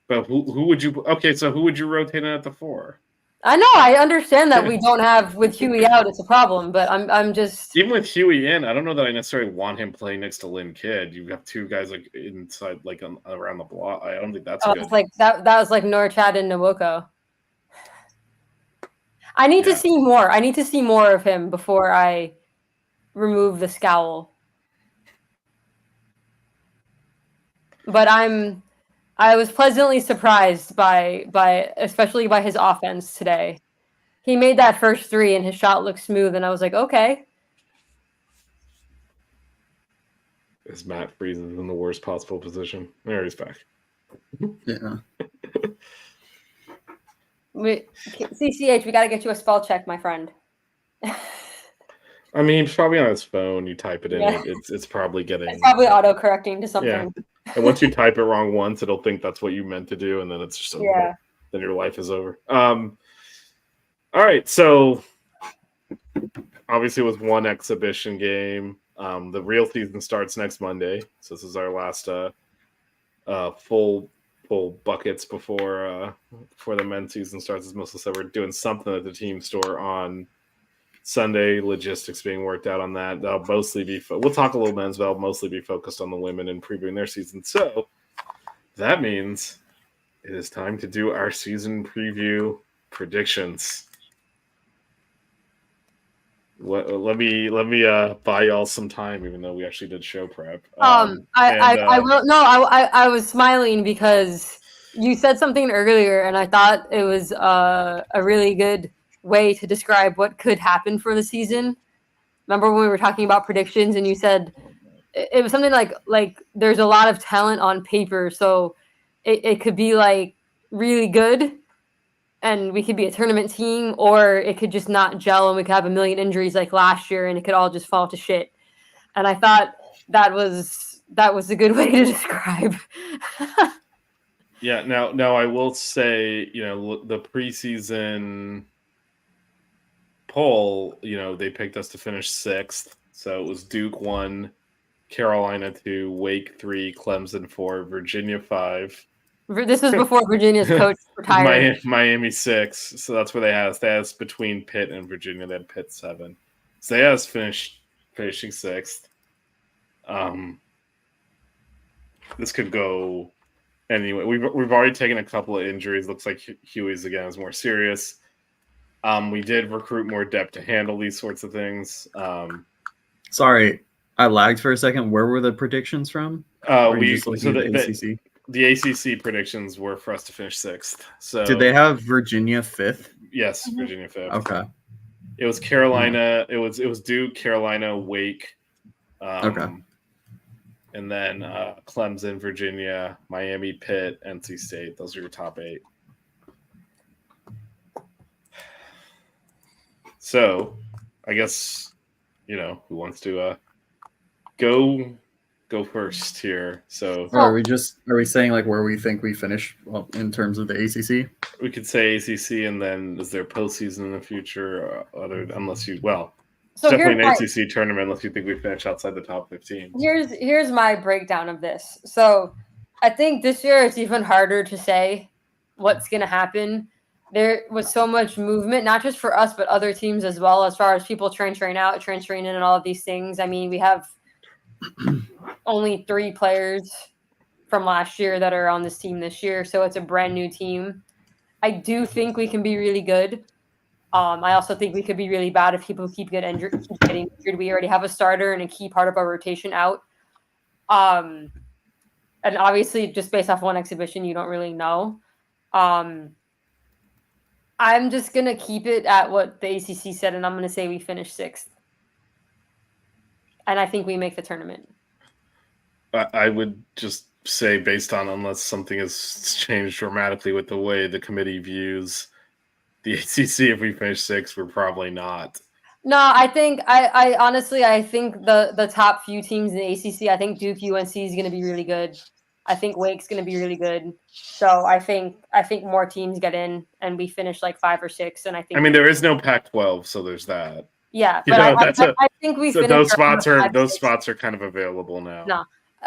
But who would you? Okay, so who would you rotate in at the 4? I know. I understand that we don't have with Huey out. It's a problem, but I'm just even with Huey in. I don't know that I necessarily want him playing next to Lynn Kidd. You have 2 guys like inside, like around the block. I don't think that's good. It's like that was like Norchad and Nwoko. I need to see more. I need to see more of him before I remove the scowl. But I was pleasantly surprised by especially by his offense today. He made that first 3 and his shot looked smooth, and I was like, okay. As Matt freezes in the worst possible position. There he's back. Yeah. CCH, we got to get you a spell check, my friend. I mean, he's probably on his phone. You type it in, it's probably getting. It's probably auto-correcting to something. Yeah. And once you type it wrong once, it'll think that's what you meant to do, and then it's just over. Then your life is over. All right, so obviously it was one exhibition game. The real season starts next Monday, so this is our last full buckets before the men's season starts. As Melissa said, we're doing something at the team store on Sunday. Logistics being worked out on that. That'll mostly be we'll talk a little men's, but I'll mostly be focused on the women and previewing their season. So that means it is time to do our season preview predictions. Let me buy y'all some time, even though we actually did show prep. I will. No, I was smiling because you said something earlier, and I thought it was a really good way to describe what could happen for the season. Remember when we were talking about predictions, and you said it was something like there's a lot of talent on paper, so it could be like really good. And we could be a tournament team, or it could just not gel and we could have a million injuries like last year and it could all just fall to shit. And I thought that was a good way to describe. Yeah, now I will say, the preseason poll, they picked us to finish 6th. So it was Duke 1, Carolina 2, Wake 3, Clemson 4, Virginia 5. This was before Virginia's coach retired. Miami 6. So that's where they had us. They had us between Pitt and Virginia. They had Pitt 7. So they had us finishing 6th. This could go anyway. We've already taken a couple of injuries. Looks like Huey's again is more serious. We did recruit more depth to handle these sorts of things. Sorry, I lagged for a second. Where were the predictions from? The ACC predictions were for us to finish 6th. So did they have Virginia 5th? Yes, Virginia 5th. Okay. It was Carolina. It was Duke, Carolina, Wake. Okay. And then Clemson, Virginia, Miami, Pitt, NC State. Those are your top 8. So, I guess who wants to go first here. So are we saying like where we think we finish in terms of the ACC? We could say ACC, and then is there postseason in the future? Definitely an ACC tournament unless you think we finish outside the top 15. Here's my breakdown of this. So I think this year it's even harder to say what's going to happen. There was so much movement, not just for us, but other teams as well, as far as people transferring out, transferring in, and all of these things. I mean, we have only 3 players from last year that are on this team this year, so it's a brand new team. I do think we can be really good. I also think we could be really bad if people keep getting injured. We already have a starter and a key part of our rotation out. And obviously, just based off one exhibition, you don't really know. I'm just going to keep it at what the ACC said, and I'm going to say we finish 6th. And I think we make the tournament. I would just say, based on unless something has changed dramatically with the way the committee views the ACC, if we finish 6th, we're probably not. No, I think I honestly I think the top few teams in the ACC. I think Duke, UNC is going to be really good. I think Wake's going to be really good. So I think more teams get in, and we finish like 5 or 6. And I think there is no Pac-12, so there's that. Yeah, You but know, I think we So finish those around spots the are 5, those 6. spots are kind of available now. No,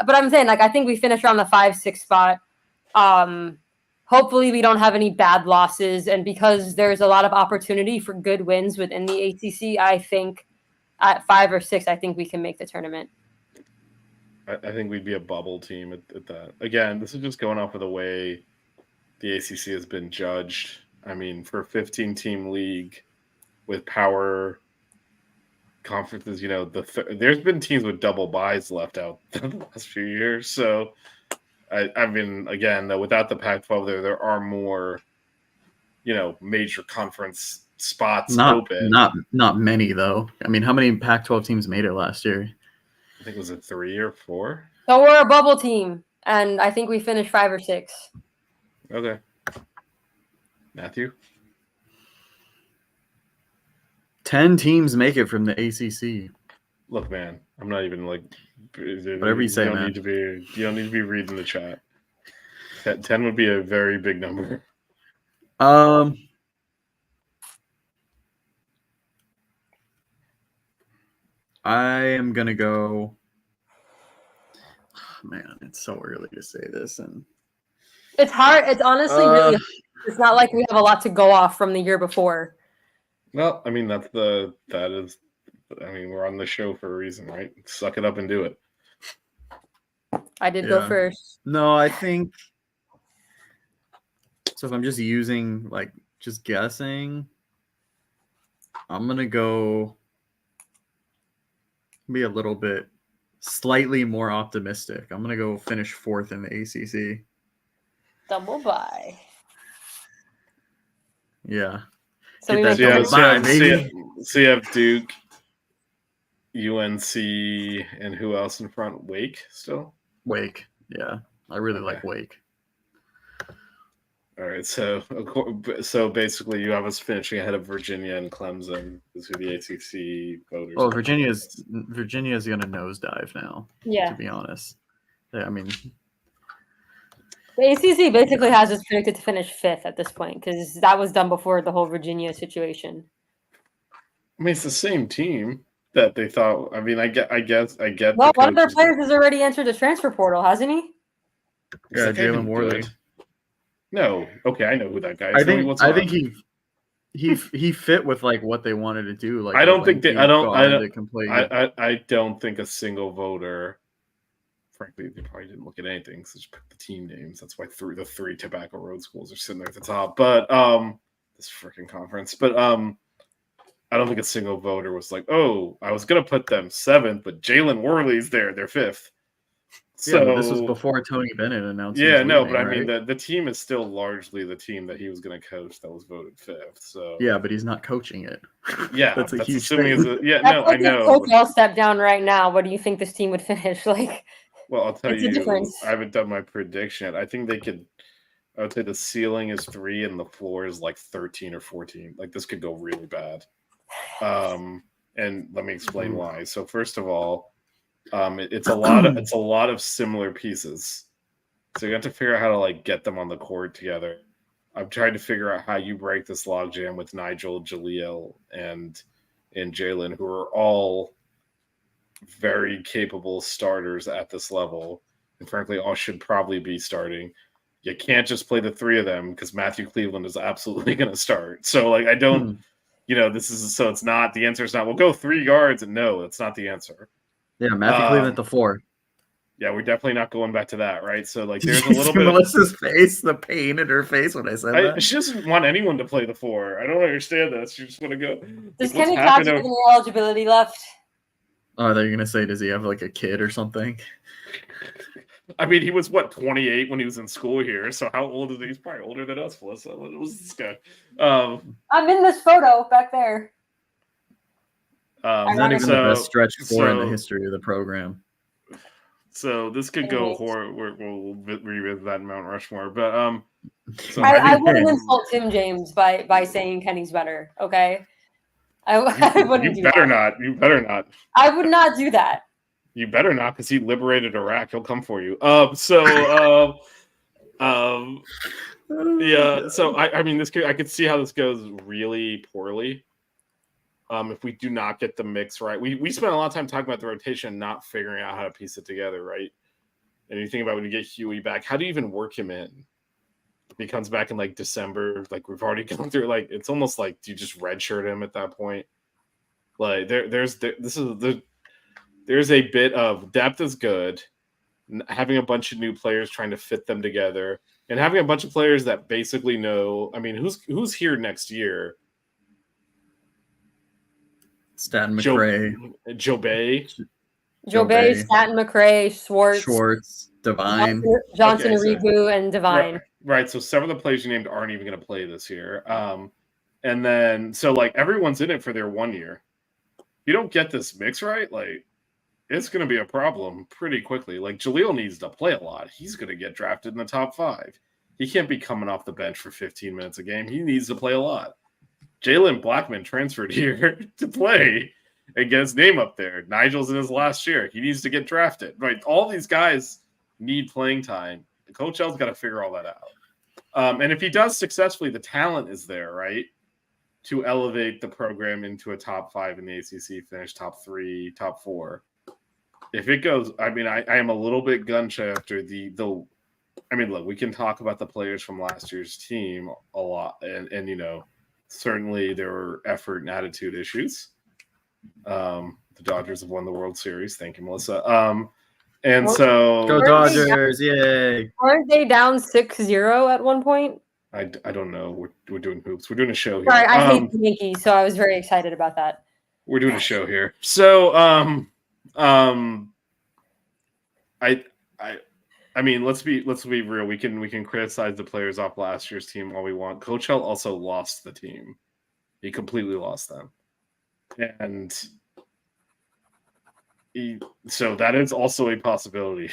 but I'm saying I think we finish around the 5-6 spot. Hopefully we don't have any bad losses, and because there's a lot of opportunity for good wins within the ACC, I think at 5 or 6, I think we can make the tournament. I think we'd be a bubble team at that. Again, this is just going off of the way the ACC has been judged. For a 15-team league with power conferences, there's been teams with double buys left out the last few years. So, again, without the Pac-12, there are more, major conference spots open. Not many though. How many Pac-12 teams made it last year? I think it was 3 or 4. So we're a bubble team, and I think we finish 5 or 6. Okay. Matthew? 10 teams make it from the ACC. Look, man, I'm not even whatever you say, man. You don't need to be reading the chat. 10 would be a very big number. I am gonna go. Man, it's so early to say this, and it's hard. It's honestly really. It's not like we have a lot to go off from the year before. Well, we're on the show for a reason, right? Suck it up and do it. I did go first. No, I think so. If I'm just just guessing, I'm gonna go be a little bit slightly more optimistic. I'm gonna go finish 4th in the ACC. Double bye. Yeah. So we Get make that double bye, baby. So you have Duke, UNC, and who else in front? Wake still? Wake. Yeah. I really like Wake. All right. So basically you have us finishing ahead of Virginia and Clemson. Those are the ACC voters. Oh, Virginia's going to nosedive now. Yeah. To be honest. Yeah, the ACC basically has us predicted to finish 5th at this point because that was done before the whole Virginia situation. It's the same team that they thought. I guess. Well, one of their players has already entered the transfer portal, hasn't he? Yeah, Jalen Worley. No, okay, I know who that guy is. I think he fit with what they wanted to do. I don't think a single voter. Frankly, they probably didn't look at anything, so just pick the team names. That's why the 3 Tobacco Road schools are sitting there at the top. But this freaking conference. But I don't think a single voter was like, "Oh, I was gonna put them 7th, but Jalen Worley's there. They're 5th." So this was before Tony Bennett announced. Yeah, no, but right? The team is still largely the team that he was going to coach that was voted 5th. So yeah, but he's not coaching it. Yeah, that's a huge thing. I know. Coach will step down right now. What do you think this team would finish like? Well, I'll tell you, difference. I haven't done my prediction. I think they could. I would say the ceiling is 3 and the floor is 13 or 14. This could go really bad. And let me explain why. So first of all, it's a lot of similar pieces. So you have to figure out how to get them on the court together. I'm trying to figure out how you break this logjam with Nigel, Jaleel, and Jalen, who are all very capable starters at this level, and frankly, all should probably be starting. You can't just play the 3 of them because Matthew Cleveland is absolutely going to start. So I don't, it's not the answer is not we'll go 3 guards, and no, that's not the answer. Yeah, Matthew Cleveland at the 4. Yeah, we're definitely not going back to that, right? So like, there's a little bit. Melissa's face, the pain in her face when I said that. She doesn't want anyone to play the 4. I don't understand this. She just want to go. Does Like, what's Kenny Cox happened have over- any eligibility left? Oh, I thought you were gonna say, does he have like a kid or something? I mean, he was what 28 when he was in school here. So how old is he? He's probably older than us, Melissa. What was this guy? I'm in this photo back there. He's not even the best stretch 4 in the so- history of the program. So this could go Anyways. horror. We'll revisit that in Mount Rushmore, but so I wouldn't insult Tim James by saying Kenny's better. Okay, I wouldn't you do better that. not. You better not. I would not do that. You better not, because he liberated Iraq. He'll come for you. Yeah. So I mean, I could see how this goes really poorly. If we do not get the mix right, we spent a lot of time talking about the rotation, not figuring out how to piece it together, right? And you think about when you get Huey back, how do you even work him in? If he comes back in like December, like we've already gone through, like it's almost like, do you just redshirt him at that point? Like there's a bit of depth is good, having a bunch of new players trying to fit them together, and having a bunch of players that basically know. I mean, who's here next year? Staten McRae, Joe Bay. Joe Bay, Staten McRae, Schwartz, Divine. Johnson, Okay, so- Arigu, and Divine. Right. So several of the players you named aren't even going to play this year. And then so like everyone's in it for their 1 year. If you don't get this mix right, like it's going to be a problem pretty quickly. Like Jaleel needs to play a lot. He's going to get drafted in the top 5. He can't be coming off the bench for 15 minutes a game. He needs to play a lot. Jalen Blackman transferred here to play and get his name up there. Nigel's in his last year. He needs to get drafted. Right. All these guys need playing time. Coach L's got to figure all that out. And if he does successfully, the talent is there, right? To elevate the program into a top 5 in the ACC, finish top 3, top 4. If it goes, I mean, I am a little bit gun shy after the. I mean, look, we can talk about the players from last year's team a lot, and you know, certainly there were effort and attitude issues. The Dodgers have won the World Series. Thank you, Melissa. And so Go Dodgers! Yay! Weren't they down 6-0 at one point? I don't know. We're doing hoops. We're doing a show here. Sorry, I hate the Yankees, so I was very excited about that. We're doing a show here. So I mean, let's be real. We can criticize the players off last year's team all we want. Coach L also lost the team. He completely lost them, and so that is also a possibility.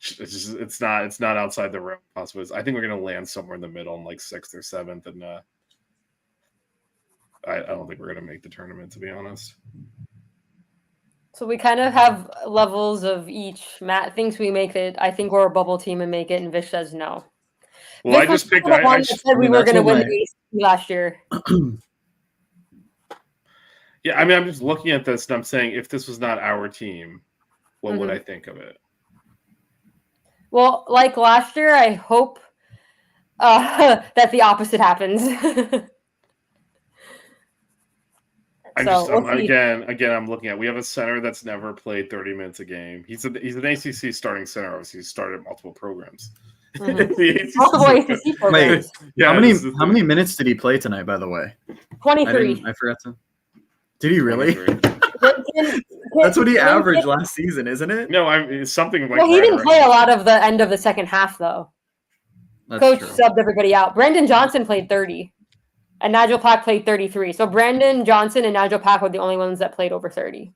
It's not outside the realm of possibilities. I think we're going to land somewhere in the middle, in like 6th or 7th, and I don't think we're going to make the tournament, to be honest. So we kind of have levels of each. Matt thinks we make it. I think we're a bubble team and make it, and Vish says no. Well, Vish I just was picked. the one that said we mean, were that's going to what win my- the ACC last year. Yeah, I mean, I'm just looking at this and I'm saying, if this was not our team, what would Mhm. I think of it? Well, like last year, I hope that the opposite happens. We'll see. Again, I'm looking at. We have a center that's never played 30 minutes a game. He's an ACC starting center. Obviously, he's started multiple programs. Mhm. The ACC Multiple ACC programs. Yeah, how this is- many minutes did he play tonight? By the way, 23. I forgot to. Did he really? 23. That's what he averaged last season, isn't it? No, it's something like. Well, he right didn't around- play a lot of the end of the second half, though. That's Coach true. subbed everybody out. Brandon Johnson played 30, and Nigel Pack played 33. So Brandon Johnson and Nigel Pack were the only ones that played over 30.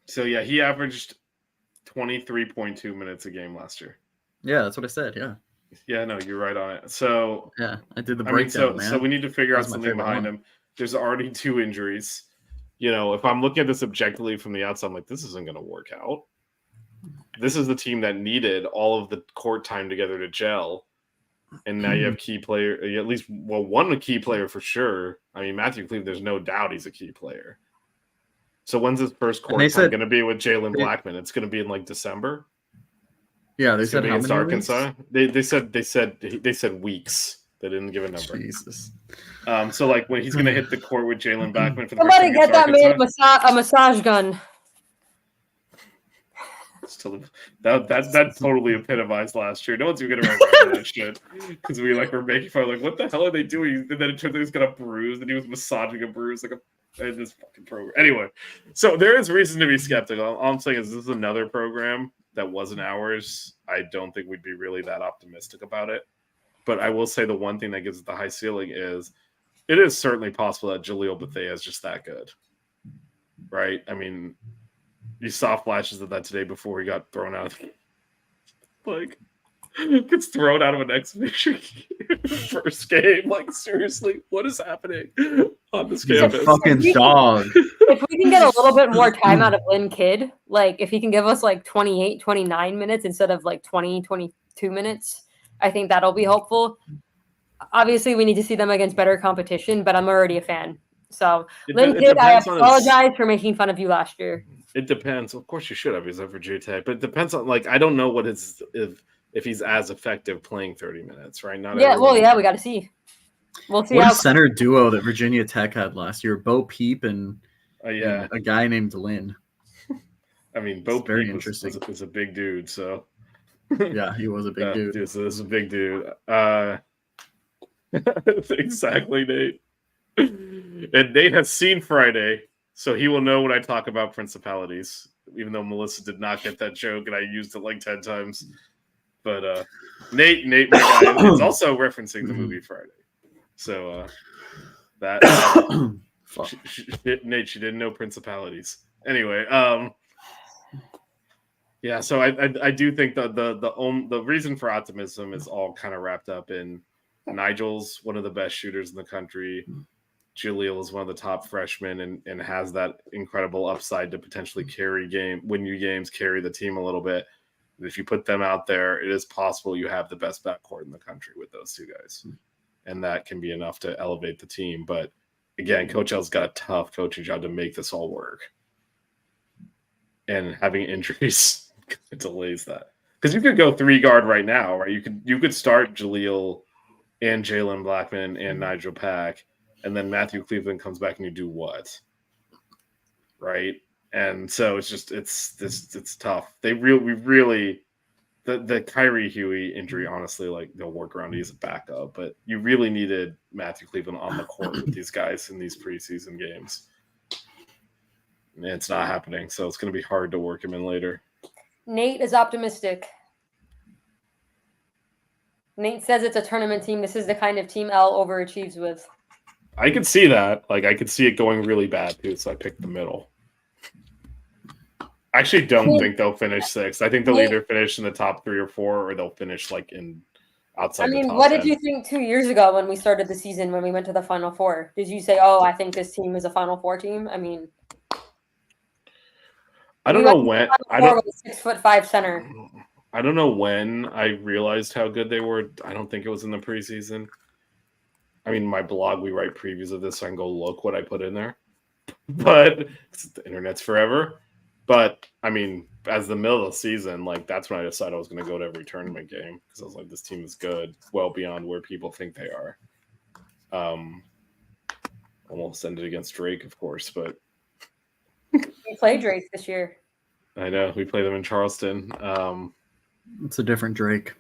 So yeah, he averaged 23.2 minutes a game last year. Yeah, that's what I said. Yeah, Yeah, no, you're right on it. So yeah, I did the I mean, breakdown, man. so we need to figure out That's my something favorite behind one. him. There's already 2 injuries. You know, if I'm looking at this objectively from the outside, I'm like, this isn't going to work out. This is the team that needed all of the court time together to gel. And now you have key player, at least, well, one key player for sure. I mean, Matthew Cleave, there's no doubt he's a key player. So when's his first court they time said- going to be with Jalen they- Blackman? It's going to be in like December. Yeah, they It's said gonna how be many against weeks? Arkansas. They said weeks. They didn't give a number. Jesus. So like when he's going to hit the court with Jalen Blackman for the Somebody first time get that against man a massage gun. That totally epitomized last year. No one's even gonna remember that shit because we were making fun like, what the hell are they doing? And then it turns out he's got a bruise, and he was massaging a bruise in this fucking program. Anyway, so there is reason to be skeptical. All I'm saying is this is another program that wasn't ours. I don't think we'd be really that optimistic about it. But I will say the one thing that gives it the high ceiling is it is certainly possible that Jaleel Bethea is just that good. Right? I mean, you saw flashes of that today before he got thrown out. Gets thrown out of an exhibition first game. Like, seriously, what is happening on this He's a campus? fucking dog. If we can get a little bit more time out of Lynn Kidd, like if he can give us like 28, 29 minutes instead of like 20, 22 minutes, I think that'll be helpful. Obviously, we need to see them against better competition, but I'm already a fan. So, Lynn Kidd, I apologize for making fun of you last year. It depends. Of course, you should have. He's over JTech, but it depends on I don't know what if he's as effective playing 30 minutes, right? Not Yeah, everyone. well, yeah, we got to see. We'll see. What How a center duo that Virginia Tech had last year. Bo Peep and, Yeah. and a guy named Lynn. I mean, Bo very Peep interesting. is a big dude, so Yeah, he was a big dude. So this is a big dude. Exactly, Nate. And Nate has seen Friday, so he will know when I talk about principalities. Even though Melissa did not get that joke, and I used it like 10 times. But Nate, my guy, is also referencing the movie Friday. So that Fuck. Nate, she didn't know principalities. Anyway, yeah. So I do think the reason for optimism is all kind of wrapped up in Nigel's one of the best shooters in the country. Jaleel is one of the top freshmen and has that incredible upside to potentially win you games, carry the team a little bit. If you put them out there, it is possible you have the best backcourt in the country with those two guys. And that can be enough to elevate the team. But again, Coach L's got a tough coaching job to make this all work. And having injuries delays that. Because you could go 3-guard right now, right? You could start Jaleel and Jalen Blackman and Nigel Pack, and then Matthew Cleveland comes back and you do what? Right? And so it's tough. We really the Kyrie Huey injury, honestly, like they'll work around. He's a backup, but you really needed Matthew Cleveland on the court with these guys in these preseason games. And it's not happening, so it's going to be hard to work him in later. Nate is optimistic. Nate says it's a tournament team. This is the kind of team L overachieves with. I could see that. Like, I could see it going really bad, too, so I picked the middle. I actually don't think they'll finish 6th. I think they'll either finish in the top 3 or 4, or they'll finish, like, outside the top what 10. did you think 2 years ago when we started the season, when we went to the Final Four? Did you say, I think this team is a Final Four team? I mean... I don't know when. I don't. 6'5" center. I don't know when I realized how good they were. I don't think it was in the preseason. I mean, my blog, we write previews of this, so I can go look what I put in there. But the internet's forever. But I mean, as the middle of the season, like that's when I decided I was going to go to every tournament game because I was like, this team is good, well beyond where people think they are. Almost ended against Drake, of course, but. We played Drake this year. I know we play them in Charleston. It's a different Drake.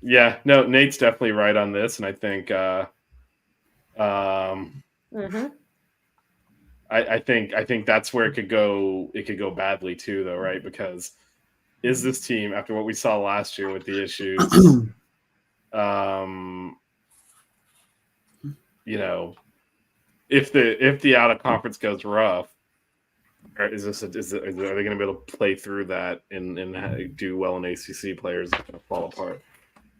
Yeah, no, Nate's definitely right on this, and I think, I think that's where it could go. It could go badly too, though, right? Because is this team, after what we saw last year with the issues, if the out of conference goes rough. Are they going to be able to play through that and do well in ACC? Players are going to fall apart.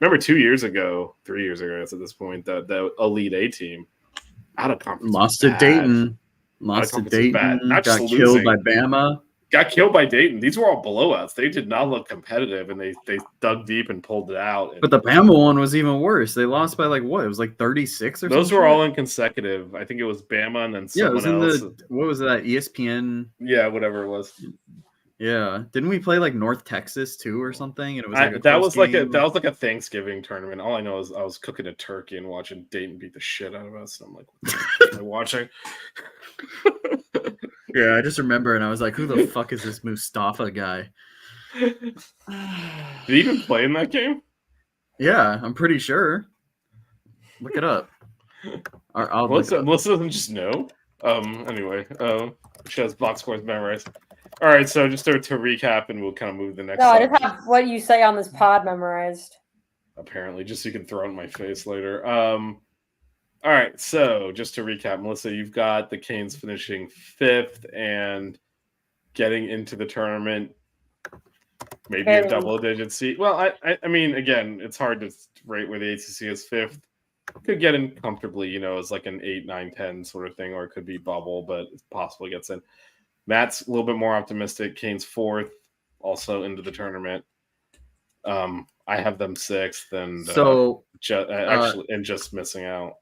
Remember 3 years ago, at this point, the Elite A team out of conference lost to Dayton. Got killed by Bama. Got killed by Dayton. These were all blowouts. They did not look competitive, and they dug deep and pulled it out. But the Bama one was even worse. They lost by like what? It was like 36 or something. Those were all in consecutive. I think it was Bama and then someone else. What was that? ESPN? Yeah, whatever it was. Yeah, didn't we play like North Texas too or something? And it was that was like a Thanksgiving tournament. All I know is I was cooking a turkey and watching Dayton beat the shit out of us. And I'm like, what am I watching? Yeah, I just remember, and I was like, who the fuck is this Mustafa guy? Did he even play in that game? Yeah, I'm pretty sure. Look it up. I'll look it up. Melissa doesn't just know. Anyway, she has box scores memorized. All right, so just to recap, and we'll kind of move to the next. No, I slide. just have what you say on this pod memorized. Apparently, just so you can throw it in my face later. All right, so just to recap, Melissa, you've got the Canes finishing 5th and getting into the tournament, maybe a Barely. double-digit seed. Well, I mean, again, it's hard to rate where the ACC is 5th. Could get in comfortably, you know, as like an 8, 9, 10 sort of thing, or it could be bubble, but it's possible it gets in. Matt's a little bit more optimistic. Canes 4th, also into the tournament. I have them 6th, and just missing out.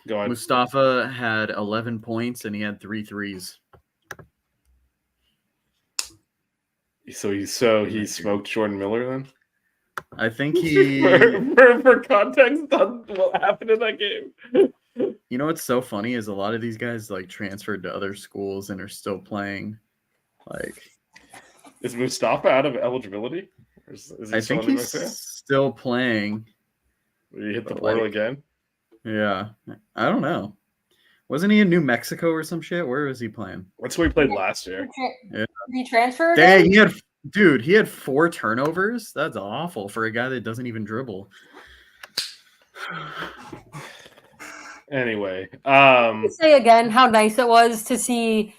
Go ahead. Mustafa had 11 points and he had 3 threes. So he smoked Jordan Miller then. I think he. for context on what happened in that game. You know what's so funny is a lot of these guys like transferred to other schools and are still playing. Like, is Mustafa out of eligibility? Or is he I still think in he's USA? still playing. Did he hit the but, portal like, again? Yeah, I don't know. Wasn't he in New Mexico or some shit? Where was he playing? That's where he played last year. Yeah. Did he transfer? Dang, he had 4 turnovers. That's awful for a guy that doesn't even dribble. Anyway, Say again how nice it was to see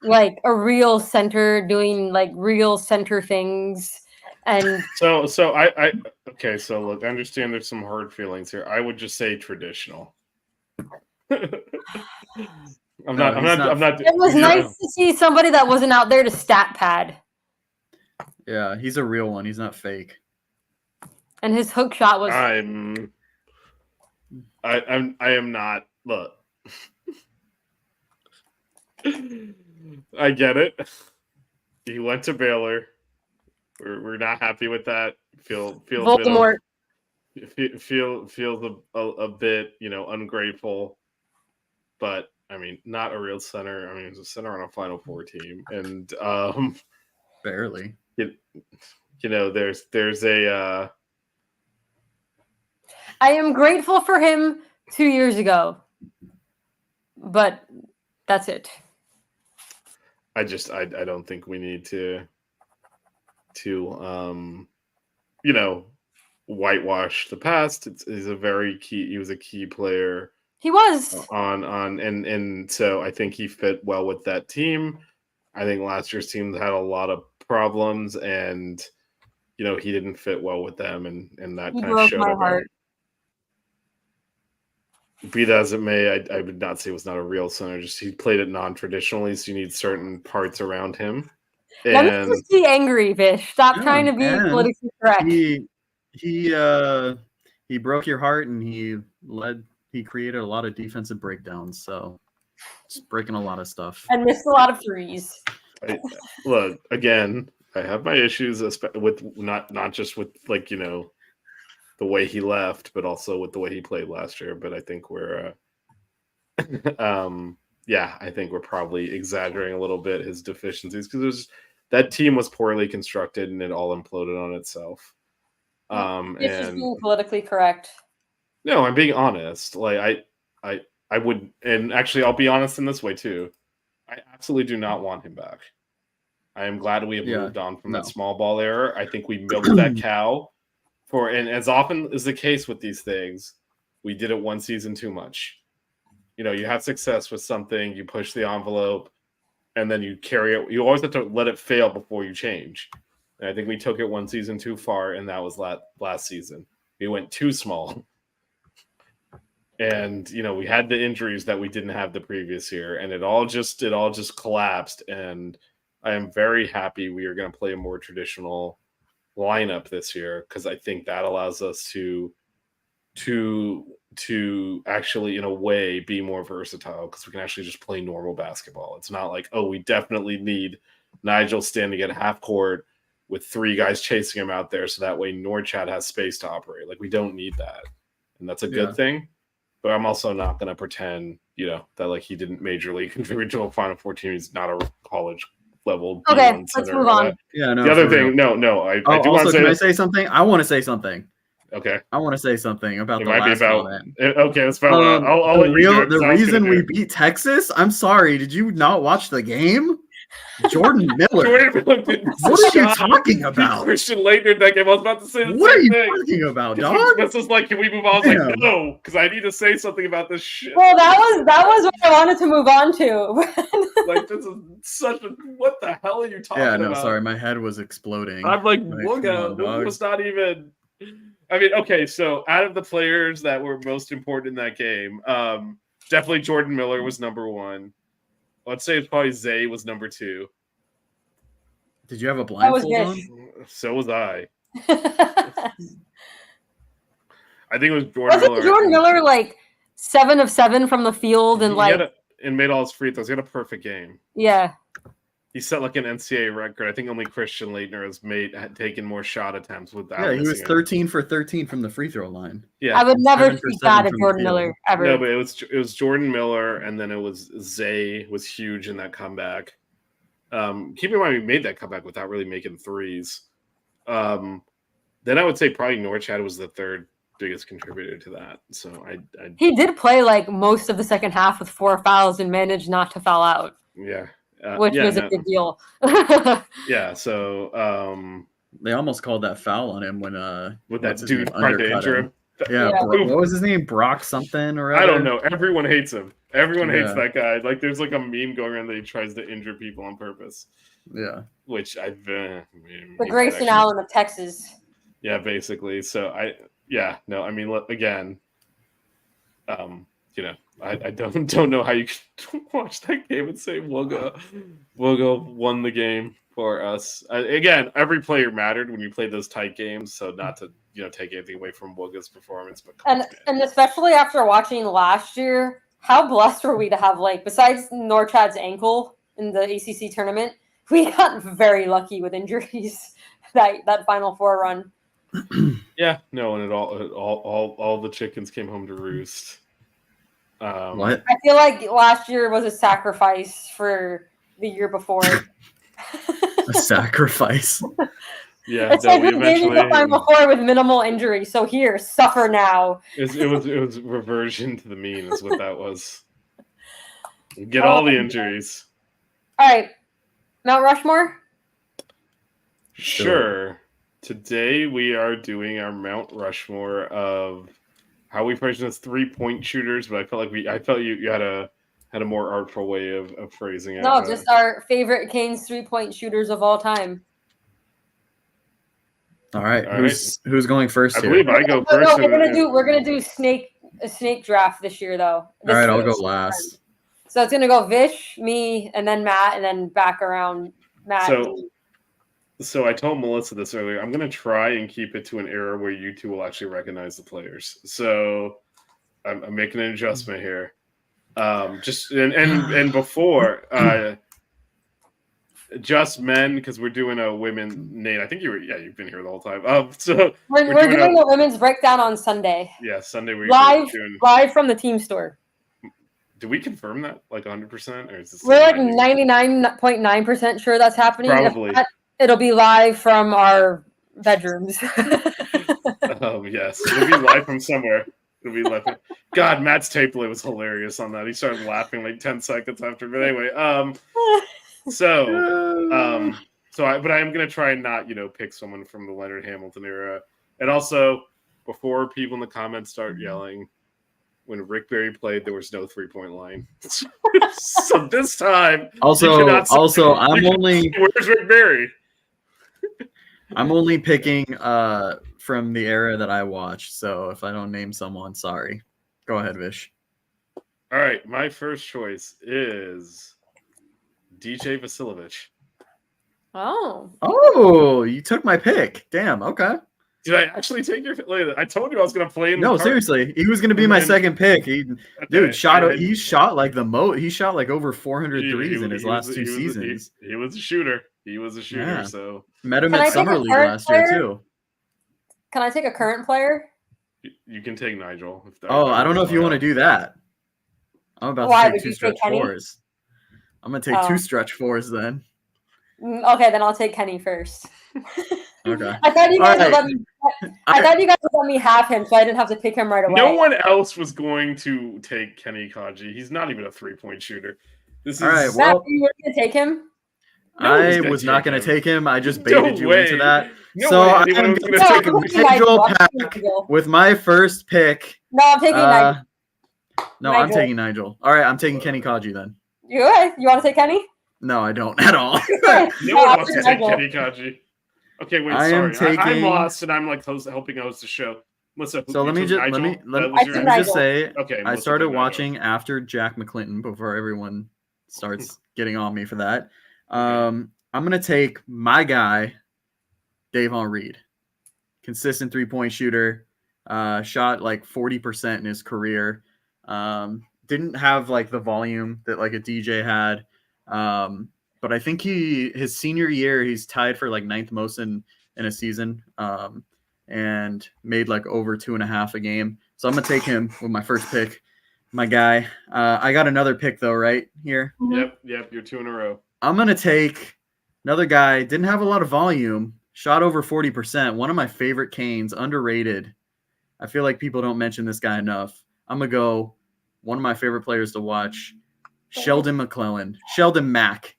like a real center doing like real center things. And so I okay, so look, I understand there's some hard feelings here. I would just say traditional. I'm not. it was nice to see somebody that wasn't out there to stat pad. Yeah, he's a real one. He's not fake. And his hook shot was. I am not. Look, I get it. He went to Baylor. We're not happy with that. Feels Voldemort. feels a bit, you know, ungrateful. But I mean, not a real center. I mean, he's a center on a Final Four team, and Barely. you know, there's a. I am grateful for him 2 years ago, but that's it. I don't think we need to you know, whitewash the past. He's a very key. He was a key player. He was and so I think he fit well with that team. I think last year's team had a lot of problems, and you know, he didn't fit well with them, and that He kind of broke showed my up. heart. Be that as it may, I would not say he was not a real center. Just he played it non-traditionally, so you need certain parts around him. Let And me just be angry, Vish. Stop Yeah, trying to be and politically correct. He broke your heart and he created a lot of defensive breakdowns. So just breaking a lot of stuff. And missed a lot of threes. Look, again, I have my issues with not just with, like, you know, the way he left, but also with the way he played last year. But I think we're I think we're probably exaggerating a little bit his deficiencies, because that team was poorly constructed and it all imploded on itself. It's just And being politically correct. no, I'm being honest. Like I would, and actually I'll be honest in this way too. I absolutely do not want him back. I am glad we have moved on from that small ball era. I think we milked that cow and as often is the case with these things, we did it one season too much. You know, you have success with something, you push the envelope, and then you carry it. You always have to let it fail before you change. And I think we took it one season too far, and that was last season. We went too small. And, you know, we had the injuries that we didn't have the previous year, and it all just collapsed. And I am very happy we are going to play a more traditional lineup this year, because I think that allows us to actually, in a way, be more versatile, because we can actually just play normal basketball. It's not like, oh, we definitely need Nigel standing at half court with 3 guys chasing him out there, so that way Norchad has space to operate. Like, we don't need that, and that's a good thing. But I'm also not going to pretend, you know, that like he didn't majorly contribute to a Final Four team. He's not a college level. Okay, D1 let's center move or on. that. Yeah, no. The other for real. thing, no, I Oh, do want also, to say can I this. say something? I want to say something. Okay, I want to say something about it the might be last about. comment. Okay, it's about. I'll The let you do it, 'cause the I was gonna reason do we it. beat Texas. I'm sorry. Did you not watch the game? Jordan Miller. Jordan Miller didn't miss a What are you shot. talking Beat about? Christian Laettner in that game. I was about to say the What are same you thing. talking about, This dog? was like, can we move on? I was like, Damn. no, because I need to say something about this shit. Well, that was what I wanted to move on to. Like, this is such a. What the hell are you talking Yeah, about? no, sorry. My head was exploding. I'm like, Come Wooga. on, Wooga dog. was not even. I mean, okay, so out of the players that were most important in that game, definitely Jordan Miller was number one. Let's say it's probably Zay was number two. Did you have a That was blindfold on? Vish. So was I. I think it was Jordan Wasn't Miller. Jordan Miller like 7 of 7 from the field and and made all his free throws. He had a perfect game. yeah. He set like an NCAA record. I think only Christian Laettner had taken more shot attempts without. Yeah, he was missing 13 for 13 from the free throw line. Yeah, I would never 7 for speak 7 bad of from the Jordan field. Miller ever. no, but it was Jordan Miller, and then it was Zay was huge in that comeback. Keep in mind, we made that comeback without really making threes. Then I would say probably Norchad was the third biggest contributor to that. So He did play like most of the second half with 4 fouls and managed not to foul out, yeah, which yeah, was no, a big deal. yeah. So They almost called that foul on him when with what's that his dude name, tried to undercut injure him. him. Yeah, Yeah. what was his name? Brock something or other? I don't know. Everyone hates him. Everyone hates Yeah. that guy. Like, there's like a meme going around that he tries to injure people on purpose, Yeah. which I've The he Grayson might actually- Allen of Texas. Yeah, basically. So I mean, again, I don't know how you can watch that game and say Wooga won the game for us. Again, every player mattered when you played those tight games. So not to take anything away from Wooga's performance, but come on, man. And especially after watching last year, how blessed were we to have, like, besides Norchad's ankle in the ACC tournament, we got very lucky with injuries that Final Four run. Yeah, no, and it all the chickens came home to roost. What? I feel like last year was a sacrifice for the year before. A sacrifice. Yeah, It's no, like we we gave you the eventually Final Four with minimal injury, so here, suffer now. it was reversion to the mean is what that was. Get all the injuries. All right, Mount Rushmore. Sure. Today we are doing our Mount Rushmore of how we position as 3-point shooters, but I felt you had a more artful way of phrasing it. No, just our favorite Canes 3-point shooters of all time. All right. All Who's going first I here? believe I go No, first. we're gonna do a snake draft this year though. All right, I'll This- go last. So it's gonna go Vish, me, and then Matt, and then back around Matt. So I told Melissa this earlier. I'm going to try and keep it to an era where you two will actually recognize the players. So I'm making an adjustment here. Just and before just men, because we're doing a women. Nate, I think you've been here the whole time. So we're doing doing a women's breakdown on Sunday. yeah, Sunday we're Live doing. from the team store. Do we confirm that like 100%, or is this We're like 99.9% sure that's happening. If Probably. not, it'll be live from our bedrooms. Yes, it'll be live from somewhere. It'll be live. God, Matt's tape delay was hilarious on that. He started laughing like 10 seconds after. But anyway, but I am gonna try and not pick someone from the Leonard Hamilton era. And also, before people in the comments start yelling, when Rick Barry played, there was no 3-point line. So this time, Also, you cannot say- I'm only where's Rick Barry? I'm only picking from the era that I watched. So if I don't name someone, sorry. Go ahead, Vish. All right, my first choice is DJ Vasiljevic. Oh. Oh, you took my pick. Damn. Okay. Did I actually take your? I told you I was going to play in. No, the card. seriously, he was going to be my And- second pick. Okay, He shot like he over 400 threes in his last two seasons. He was a shooter. Yeah. So Met him Can I at take a Summer League current last year player? too. Can I take a current player? you can take Nigel. Oh, I don't know if you want to do that. I'm about Why, to would take two you stretch take Kenny? fours. I'm gonna take Oh. two stretch fours then. Okay, then I'll take Kenny first. Okay. I thought you guys would Alright. let me. I thought you guys would let me have him, so I didn't have to pick him right away. No one else was going to take Kenny Kaji. He's not even a 3-point shooter. This is All right, Matt, well, you were gonna take him? No one I gonna was not take going him. to take him. I just No baited you way. into that. No So way I'm anyone was going gonna to take take him. I'm taking Nigel. Nigel I'm taking Pack Nigel. with my first pick. No, I'm taking Nigel. No, I'm Nigel. taking Nigel. All right, I'm taking Kenny Kaji then. You want to take Kenny? No, I don't at all. No No, one I'll wants to take take Nigel. Kenny Kaji. Okay, wait, I am sorry. I'm taking- lost and I'm like helping host the show. Melissa, So you let me took just Nigel? let me That let, was I your took let me answer? just say Okay, I Melissa started took Nigel. watching after Jack McClinton before everyone starts getting on me for that. I'm gonna take my guy, Davon Reed, consistent 3-point shooter, shot like 40% in his career. Didn't have like the volume that like a DJ had, but I think his senior year he's tied for like 9th most in a season, and made like over 2.5 a game. So I'm gonna take him with my first pick, my guy. I got another pick though right here. Yep, you're 2 in a row. I'm going to take another guy, didn't have a lot of volume, shot over 40%. One of my favorite Canes, underrated. I feel like people don't mention this guy enough. I'm going to go one of my favorite players to watch, Sheldon McClellan. Sheldon Mack.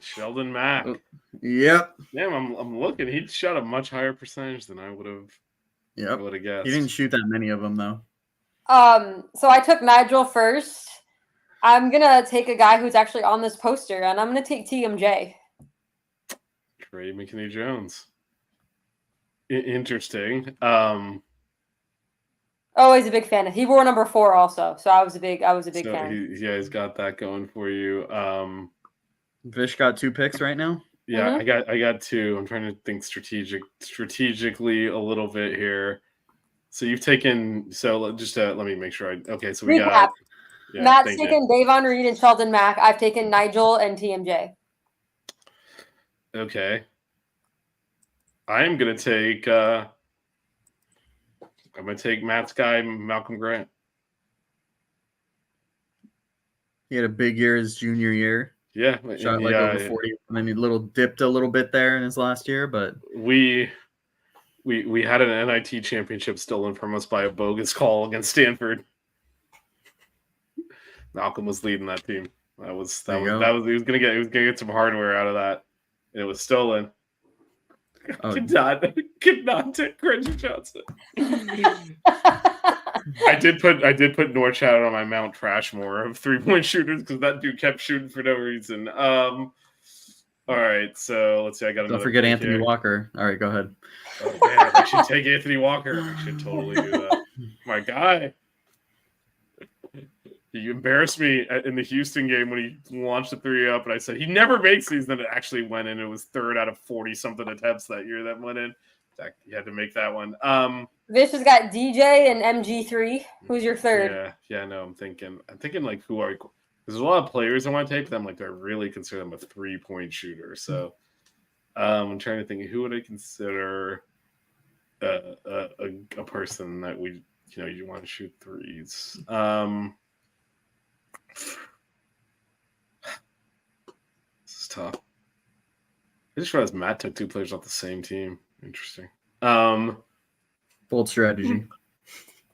Sheldon Mack. Yep. Damn, I'm looking. He shot a much higher percentage than I would have Yep. guessed. He didn't shoot that many of them, though. So I took Nigel first. I'm gonna take a guy who's actually on this poster, and I'm gonna take TMJ. Trey McKinney Jones. Interesting. Oh, he's a big fan. He wore number 4 also, so I was a big So fan. he's got that going for you. Vish got 2 picks right now. Yeah, Mhm. I got 2. I'm trying to think strategically a little bit here. So you've taken. So let me make sure. Okay, so we Recap. got. Yeah, Matt's thank you. taken Davon Reed and Sheldon Mack. I've taken Nigel and TMJ. Okay. I'm gonna take. I'm gonna take Matt's guy, Malcolm Grant. He had a big year his junior year. Yeah, Shot like over 40, and then he dipped a little bit there in his last year, but we had an NIT championship stolen from us by a bogus call against Stanford. Malcolm was leading that team. He was gonna get some hardware out of that, and it was stolen. Oh. Could not take Reggie Johnson. I did put Norchad on my Mount Trashmore of 3-point shooters because that dude kept shooting for no reason. All right, so let's see. I got another. don't forget pick Anthony here. Walker. All right, go ahead. Oh, man, I should take Anthony Walker. I should totally do that. My guy. He embarrassed me in the Houston game when he launched a 3 up, and I said he never makes these. Then it actually went in. It was 3rd out of 40-something attempts that year that went in. In fact, he had to make that one. Vish has got DJ and MG3. Who's your 3rd? Yeah. No, I'm thinking like who are. There's a lot of players I want to take them. Like I really consider them a 3-point shooter. So I'm trying to think who would I consider a person that you want to shoot threes. This is tough. I just realized Matt took 2 players off the same team. Interesting. Bold strategy.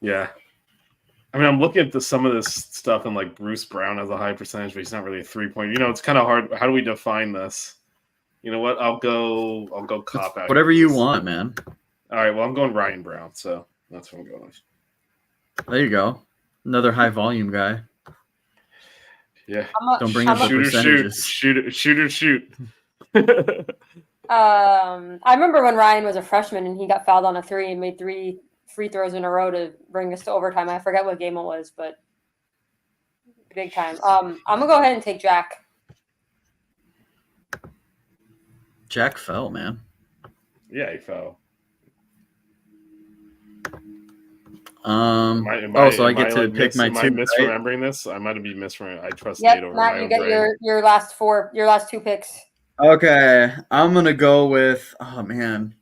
Yeah. I mean, I'm looking at some of this stuff, and like Bruce Brown has a high percentage, but he's not really a 3-point. It's kind of hard. How do we define this? You know what? I'll go cop out. Whatever you want, man. All right. Well, I'm going Ryan Brown, so that's what I'm going with. There you go. Another high volume guy. Yeah. Don't bring up the percentages. Shoot. I remember when Ryan was a freshman and he got fouled on a 3 and made 3 free throws in a row to bring us to overtime. I forget what game it was, but big time. I'm gonna go ahead and take Jack. Jack fell, man. Yeah, he fell. So I get to pick my 2. Am I misremembering this? I might be misremembering. I trust Yep, Nate over Matt, my you own get brain. your last 2 picks. Okay, I'm gonna go with. Oh man,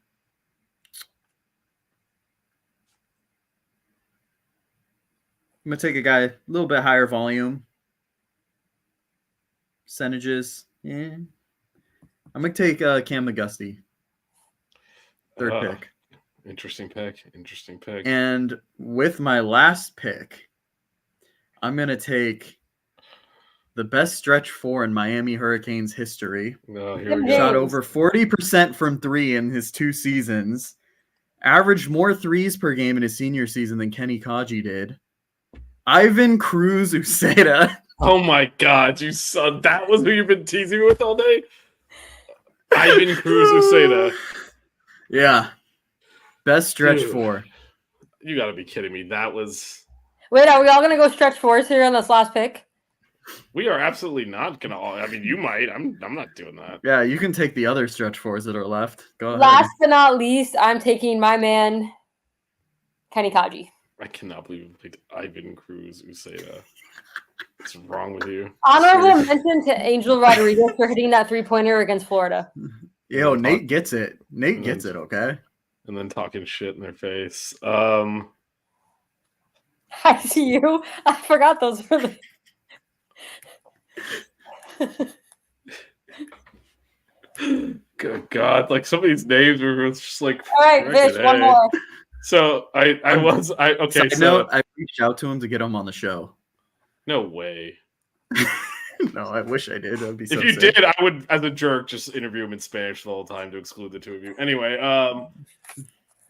I'm gonna take a guy a little bit higher volume percentages. Yeah, I'm gonna take Cam McGusty, third pick. Interesting pick. Interesting pick. And with my last pick, I'm gonna take the best stretch four in Miami Hurricanes history. No, here we Yeah. Shot go. over 40% from three in his 2 seasons. Averaged more threes per game in his senior season than Kenny Kaji did. Ivan Cruz Uceda. Oh my God, you son! That was who you've been teasing me with all day. Ivan Cruz Uceda. Yeah. Best stretch Dude. four. You got to be kidding me. That was. Wait, are we all gonna go stretch fours here on this last pick? We are absolutely not gonna. I mean, you might. I'm not doing that. Yeah, you can take the other stretch fours that are left. Go ahead. Last but not least, I'm taking my man, Kenny Kaji. I cannot believe you picked Ivan Cruz Uceda. What's wrong with you? Honorable Seriously. mention to Angel Rodriguez for hitting that 3-pointer against Florida. Yo, Nate gets it. Nate And gets then- it, okay? And then talking shit in their face. I see you. I forgot those were the. Good God! Like some of these names were just like. All right, frickin' Vish, one A. more. So okay. Side So note, I reached out to him to get him on the show. no way. No, I wish I did. That'd be so If you sick. did, I would, as a jerk, just interview him in Spanish the whole time to exclude the two of you. Anyway,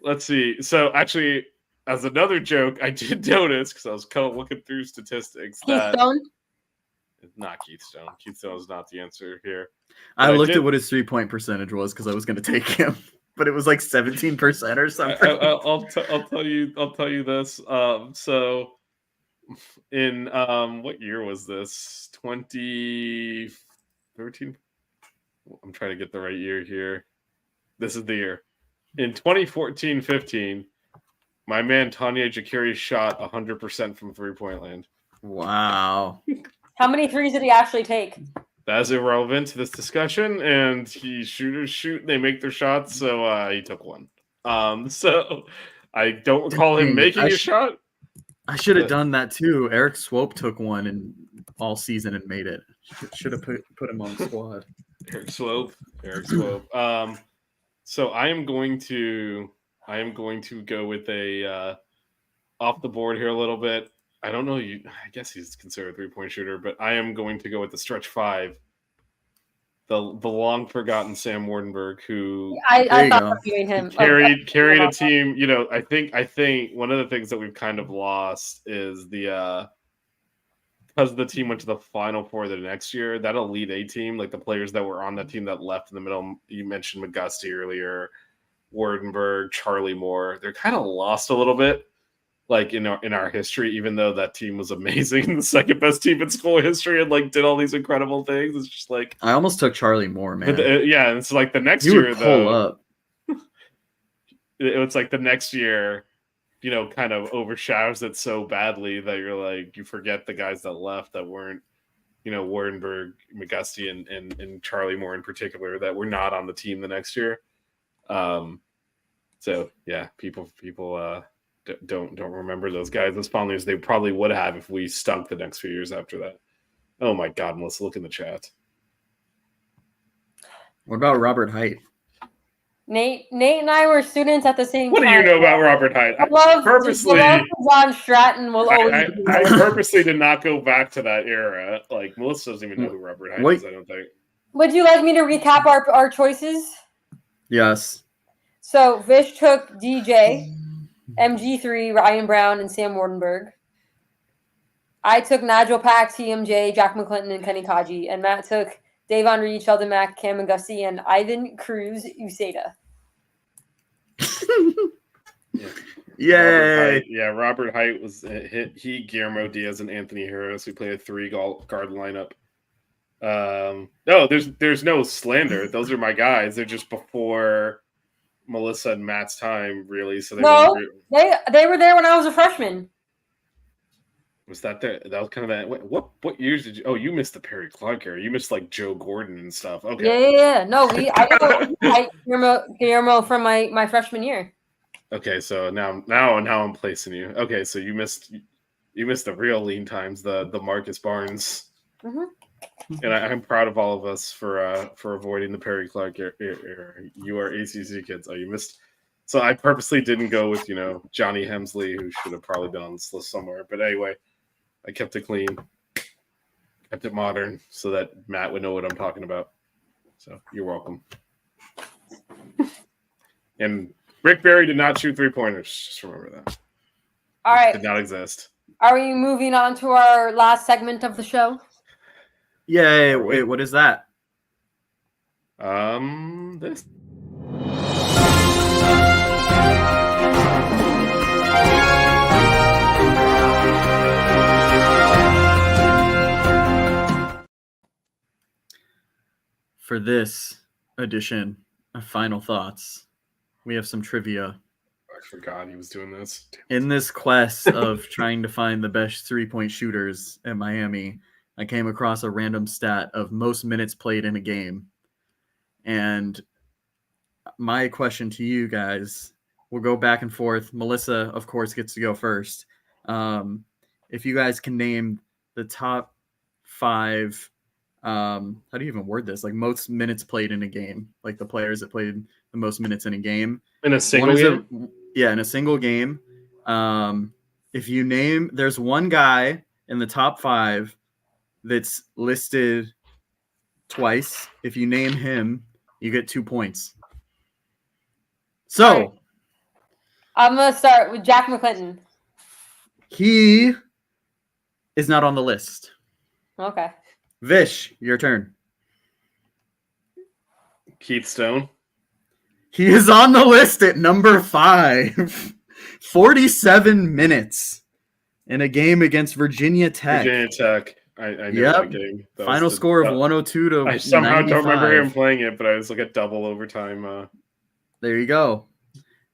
let's see. So actually, as another joke, I did notice because I was kind of looking through statistics that Keystone. not Keith Stone. Keith Stone is not the answer here. I But I looked did- at what his 3-point percentage was because I was going to take him, but it was like 17% or something. I'll tell you this. So in what year was this? 2013. I'm trying to get the right year here. This is the year. In 2014-15, my man Tanya Jakiri shot 100% from 3-point land. Wow. How many threes did he actually take? That is irrelevant to this discussion, and shooters shoot, they make their shots, so he took one. So I don't recall him Dang, making I a shot. I should have But- done that too. Eric Swope took one in all season and made it. Should have put him on the squad. Eric Swope. So I am going to go with a off the board here a little bit. I don't know. I guess he's considered a 3-point shooter, but I am going to go with the stretch 5. The long forgotten Sam Wardenberg, who I There you thought go. of doing him. carried a team. You know, I think one of the things that we've kind of lost is the because the team went to the Final Four the next year. That Elite Eight team, like the players that were on that team that left in the middle. You mentioned McGusty earlier, Wardenberg, Charlie Moore. They're kind of lost a little bit, like in our history. Even though that team was amazing, the second best team in school history, and like did all these incredible things. It's just like, I almost took Charlie Moore, man. yeah. It's like the next You year would though. pull up. It's like the next year, you know, kind of overshadows it so badly that you're like, you forget the guys that left that weren't, you know, Wardenberg, McGusty, and Charlie Moore in particular, that were not on the team the next year. So yeah, people don't remember those guys as fondly as they probably would have if we stunk the next few years after that. Oh my God, Melissa, look in the chat. What about Robert Height? Nate and I were students at the same What do time. you know about Robert Hyde? I love purposely- John Stratton will always I be I there. purposely did not go back to that era. Like Melissa doesn't even know who Robert Hyde Wait. is. I don't think. Would you like me to recap our choices? Yes. So Vish took DJ, MG3, Ryan Brown, and Sam Wardenberg. I took Nigel Pack, TMJ, Jack McClinton, and Kenny Kaji. And Matt took Davon Reed, Sheldon Mack, Cam McGusty, and Ivan Cruz Uceda. Yay. Robert Height was he, Guillermo Diaz, and Anthony Harris, who played a 3-guard lineup. No, there's no slander. Those are my guys. They're just before Melissa and Matt's time, really. So they No. weren't- They were there when I was a freshman. was that there? That was kind of that. What years did you? Oh, you missed the Perry Clark era. You missed like Joe Gordon and stuff. Okay. Yeah. No, I know Guillermo from my freshman year. Okay, so now I'm placing you. Okay, so you missed the real lean times, the Marcus Barnes. Mhm. And I'm proud of all of us for avoiding the Perry Clark era. You are ACC kids. Oh, you missed. So I purposely didn't go with Johnny Hemsley, who should have probably been on this list somewhere. But anyway, I kept it clean, kept it modern, so that Matt would know what I'm talking about. So you're welcome. And Rick Barry did not shoot 3-pointers. Just remember that. All right. Did not exist. Are we moving on to our last segment of the show? Yay! Wait, what is that? This. For this edition of Final Thoughts, we have some trivia. I forgot he was doing this. In this quest of trying to find the best 3-point shooters at Miami, I came across a random stat of most minutes played in a game. And my question to you guys, we'll go back and forth. Melissa, of course, gets to go first. If you guys can name the top 5, how do you even word this? Like most minutes played in a game, like the players that played the most minutes in a game. In a single game? In a single game. If you name, there's one guy in the top 5 that's listed twice. If you name him, you get 2 points. So I'm going to start with Jack McClinton. He is not on the list. Okay. Vish, your turn. Keith Stone. He is on the list at number 5. 47 minutes in a game against Virginia Tech. Virginia Tech. I knew Yep. that game. That Final score of 102 to I somehow 95. don't remember him playing it, but I was like a double overtime. There you go.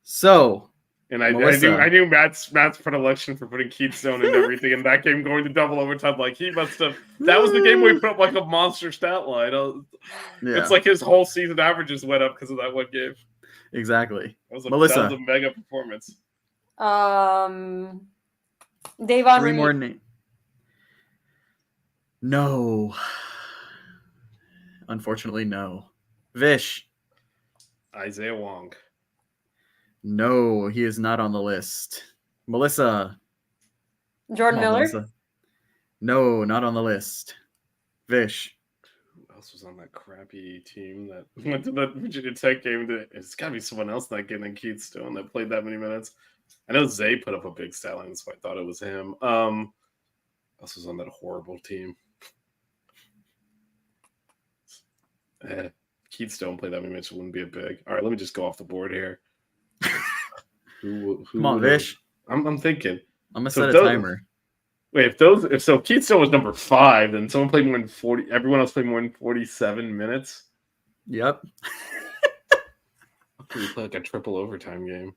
So, And I Melissa. knew Matt's predilection for putting Keith Stone in everything, and that game going to double overtime. Like he must have. That was the game where he put up like a monster stat line. yeah, It's like his whole season averages went up because of that one game. exactly. That Melissa. was a mega performance. Davon 3 Reed. more names. No. Unfortunately, no. Vish. Isaiah Wong. No, he is not on the list. Melissa. Jordan Come on, Miller. Melissa. No, not on the list. Vish. Who else was on that crappy team that went to that Virginia Tech game? It's got to be someone else in that game than Keith Stone that played that many minutes. I know Zay put up a big stat line, so I thought it was him. Who else was on that horrible team? Keith Stone played that many minutes, it wouldn't be a big. All right, let me just go off the board here. Who Come on, would've- Vish. I'm thinking. I'm going to So set a those- timer. Wait, if so Keith Stone was number 5, then someone played more than 40. Everyone else played more than 47 minutes. Yep. How could we play like a triple overtime game?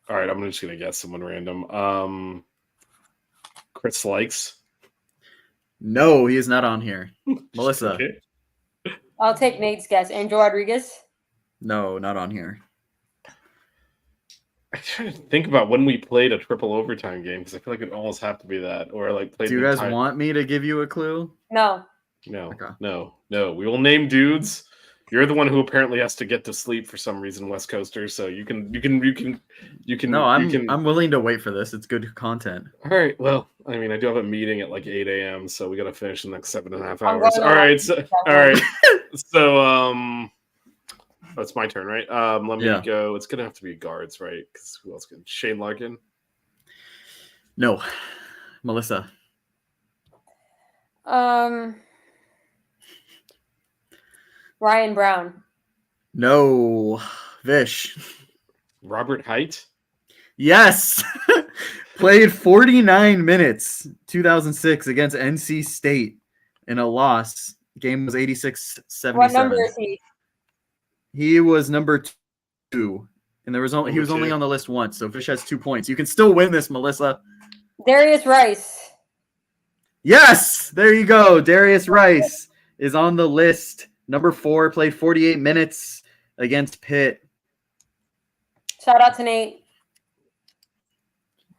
All right, I'm just gonna guess someone random. Chris Likes. No, he is not on here. Melissa. Okay. I'll take Nate's guess. Angel Rodriguez. No, not on here. I'm trying to think about when we played a triple overtime game because I feel like it almost have to be that, or like played. Do you the guys time- want me to give you a clue? No. No, Okay. no. We will name dudes. You're the one who apparently has to get to sleep for some reason, West Coaster. So you can. No, I'm willing to wait for this. It's good content. All right. Well, I mean, I do have a meeting at like 8 a.m., so we got to finish in the next 7.5 I'm hours. going All to right. watch So, that all one. right. So, it's my turn, right? Let me Yeah. go. It's gonna have to be guards, right? Because who else can? Shane Larkin. No. Melissa. Ryan Brown. No. Vish. Robert Height. Yes. Played 49 minutes 2006 against NC State in a loss. Game was 86-77. What number is he? He was number 2. And there was only he Number was only 2. on the list once, so Vish has 2 points. You can still win this, Melissa. Darius Rice. Yes, there you go. Darius Rice is on the list. Number 4, played 48 minutes against Pitt. Shout out to Nate.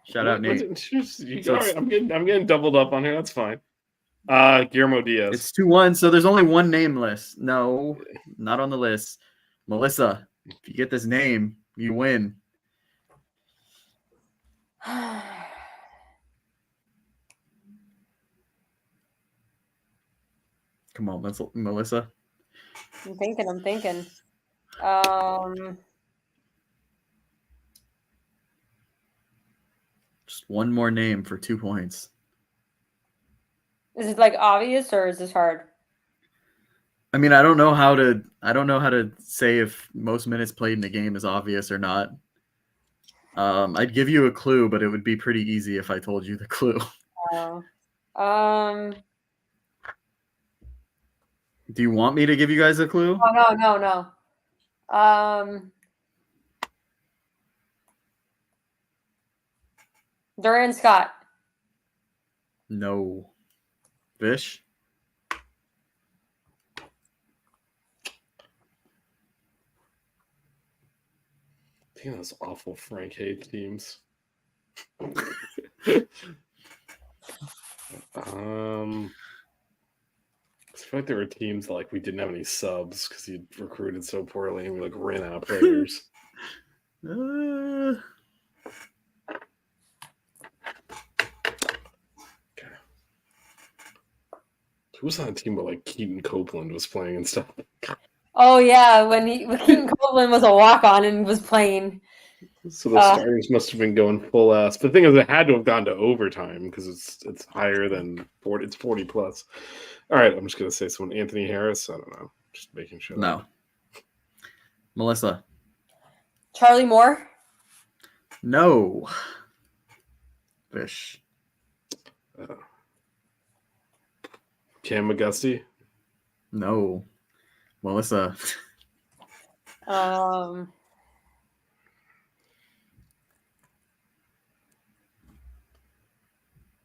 Shout out, Nate. You- So all right, I'm getting doubled up on here. That's fine. Guillermo Diaz. It's 2-1, so there's only one name list. No, not on the list. Melissa, if you get this name, you win. Come on, Melissa. I'm thinking. Just one more name for 2 points. Is it like obvious or is this hard? I mean, I don't know how to say if most minutes played in a game is obvious or not. I'd give you a clue, but it would be pretty easy if I told you the clue. Oh. Do you want me to give you guys a clue? Oh, no. Duran Scott. No. Vish? I think those awful Frank Hayes teams. I feel like there were teams that, like, we didn't have any subs because he recruited so poorly and we like ran out of players. Okay. Who was on a team where like Keaton Copeland was playing and stuff? Oh yeah, when Keaton Copeland was a walk-on and was playing. So the starters must have been going full ass. But the thing is, it had to have gone to overtime because it's higher than 40. It's 40 plus. All right, I'm just gonna say someone. Anthony Harris. I don't know. Just making sure. No. Melissa. Charlie Moore. No. Vish. Cam McGusty. No. Melissa.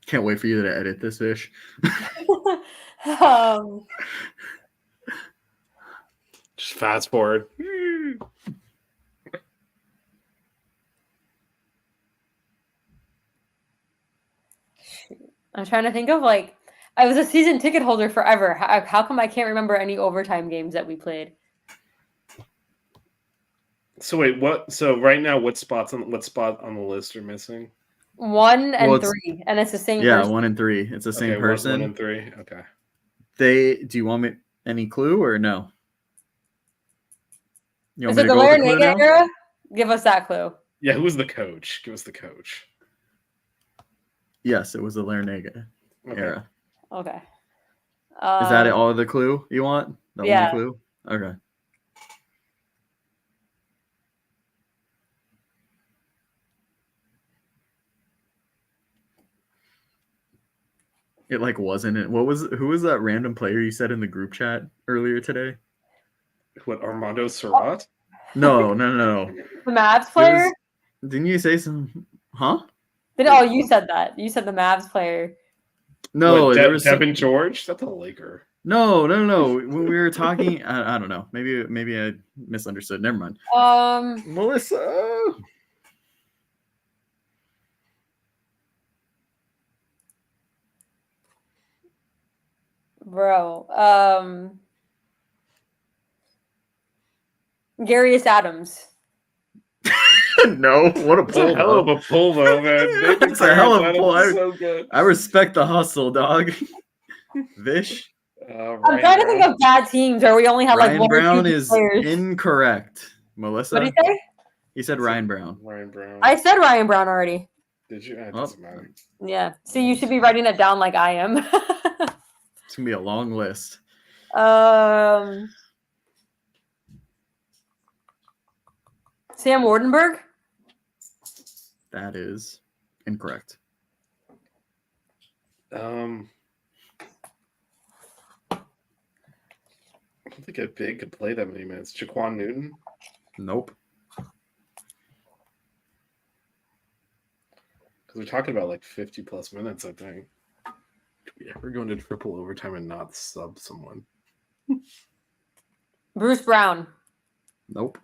Can't wait for you to edit this, Vish. Just fast forward. I'm trying to think of like I was a season ticket holder forever. How come I can't remember any overtime games that we played? So wait, what? So right now, what spot on the list are missing? 1 and 3, and it's the same. Yeah, person. 1 and 3. It's the same Okay, person. 1 and 3. Okay. Do you want me any clue or no? You Is want it me the to go with the clue Larinaga now? era? Give us that clue. Yeah, who was the coach? Give us the coach. Yes, it was the Larinaga Okay. era. Okay. Is that all the clue you want? The Yeah. only clue? Okay. It like wasn't it. Who was that random player you said in the group chat earlier today? What, Armando Surratt? No. The Mavs player? Didn't you say some? Huh? You said that. You said the Mavs player. No, What, there was Devin George. That's a Laker. No. When we were talking, I don't know. Maybe I misunderstood. Never mind. Melissa. Bro. Garius Adams. No, what a That's a pull! hell of a pull, though, man. That's a hell of a pull. So good. I respect the hustle, dog. Vish. I'm trying to think of bad teams where we only had like Ryan one Brown or two is players. incorrect. Melissa. What did he say? He said Ryan Brown. Ryan Brown. I said Ryan Brown already. Did you? It doesn't matter. Yeah. See, you should be writing it down like I am. It's gonna be a long list. Sam Wardenberg. That is incorrect. I don't think a big could play that many minutes. Jaquan Newton. Nope. Because we're talking about like 50 plus minutes, I think. Could we ever go into triple overtime and not sub someone? Bruce Brown. Nope.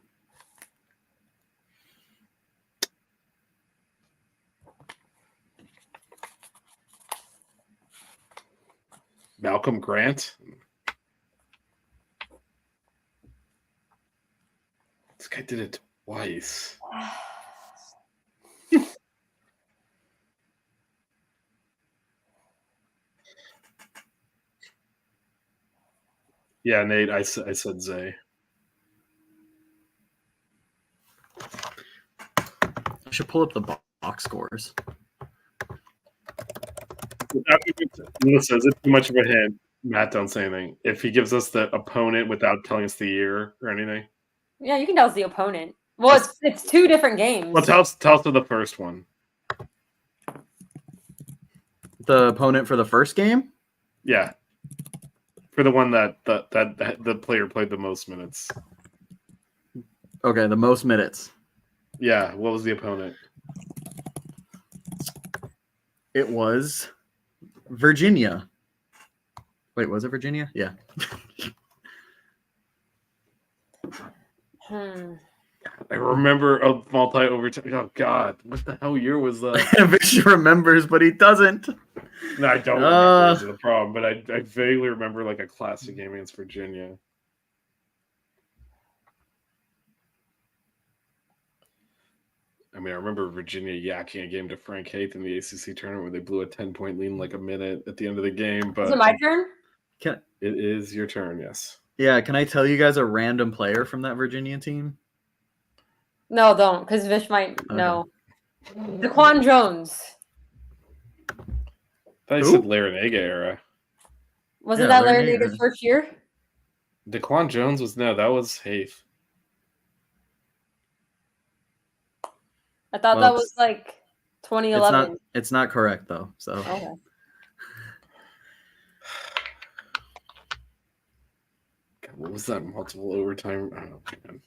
Malcolm Grant. This guy did it twice. Yeah, Nate, I said Zay. I should pull up the box scores. Melissa, is it too much of a hint? Matt, don't say anything. If he gives us the opponent without telling us the year or anything. Yeah, you can tell us the opponent. Well, it's two different games. Well, tell us of the first one. The opponent for the first game? Yeah. For the one that the player played the most minutes. Okay, the most minutes. Yeah, what was the opponent? It was Virginia. Wait, was it Virginia? Yeah. I remember a multi-overtime. Oh, God. What the hell year was that? Vish remembers, but he doesn't. No, I don't remember. This is the problem. But I vaguely remember like a classic game against Virginia. I mean, I remember Virginia yakking a game to Frank Haith in the ACC tournament where they blew a 10-point lead in like a minute at the end of the game. But Is it my turn? it is your turn, yes. Yeah, can I tell you guys a random player from that Virginia team? No, don't, because Vish might know. Daquan Jones. I thought you Who? said Larinaga era. Wasn't Yeah, that Larry Larry Naga's Nader. first year? Daquan Jones that was Haith. I thought Well, that was like 2011. It's not correct though. So Okay. God, what was that multiple overtime? Oh, man.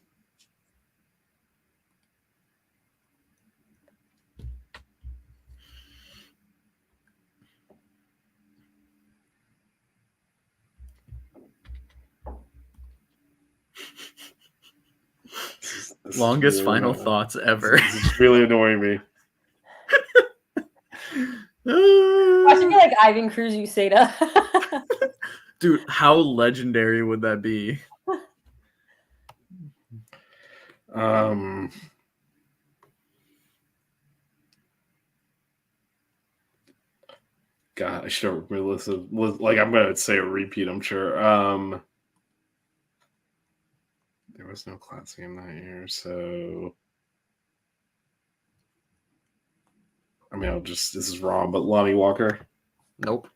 This longest is final annoying. thoughts ever. This is really annoying me. Watching me like Ivan Cruz Uceda. Dude, how legendary would that be? God, I should have Melissa. Like, I'm gonna say a repeat. I'm sure. There was no class game that year, so I mean, this is wrong, but Lonnie Walker. Nope.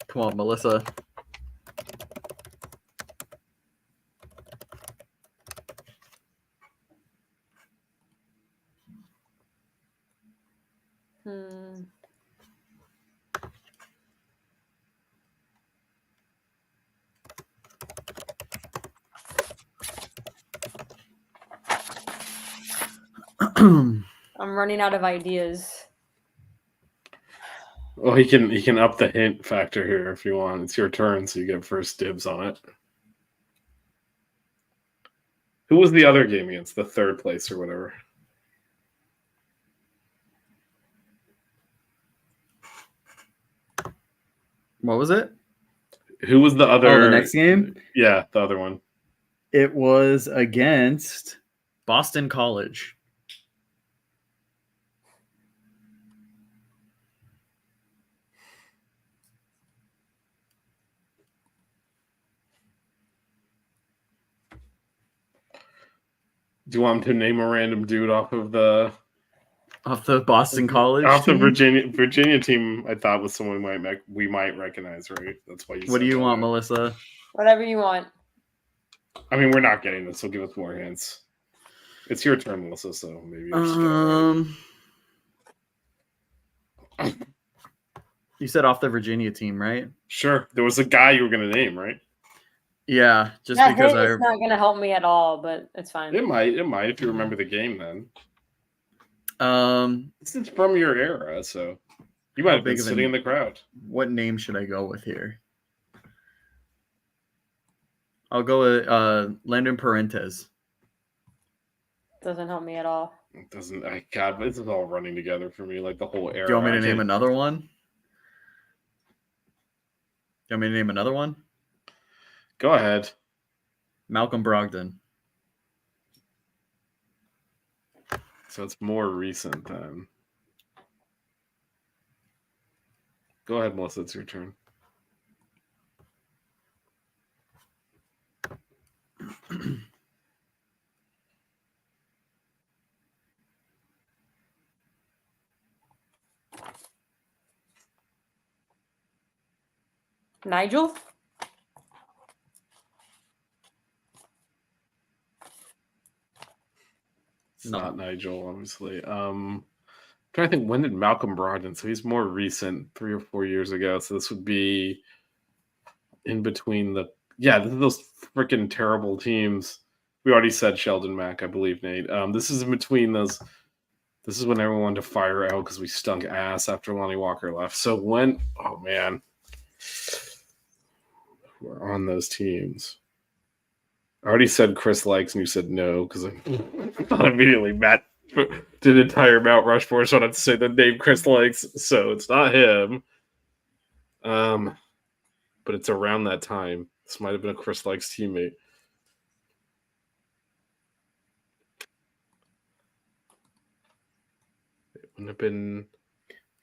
Come on, Melissa. I'm running out of ideas. Well, he can up the hint factor here if you want. It's your turn, so you get first dibs on it. Who was the other game against? The third place or whatever. What was it? Who was the other? Oh, the next game? Yeah, the other one. It was against Boston College. Do you want him to name a random dude off of the Boston College off the team? Virginia team? I thought was someone we might recognize, right? That's why you. What do you want, that. Melissa? Whatever you want. I mean, we're not getting this, so give us more hints. It's your turn, Melissa. So maybe. You said off the Virginia team, right? Sure. There was a guy you were going to name, right? Yeah, just That because hit is not going to help me at all, but it's fine. It might if you remember the game. Then I it's from your era, so you might have been sitting in the crowd. What name should I go with here? I'll go with Landon Parentes. Doesn't help me at all. It doesn't. God, this is all running together for me, like the whole era. Do you want me to name another one? you want me to name another one? Go ahead. Malcolm Brogdon. So it's more recent then. Go ahead, Melissa. It's your turn. Nigel? It's not Nigel, obviously. Trying to think, when did Malcolm Brogdon? So he's more recent, 3 or 4 years ago. So this would be in between the those freaking terrible teams. We already said Sheldon Mack, I believe, Nate. This is in between those. This is when everyone wanted to fire out because we stunk ass after Lonnie Walker left. So when, oh man, we're on those teams. I already said Chris Likes, and you said no because I thought immediately Matt did entire Mount Rushmore, so I have to say the name Chris Likes, so it's not him. But it's around that time. This might have been a Chris Likes teammate. It wouldn't have been.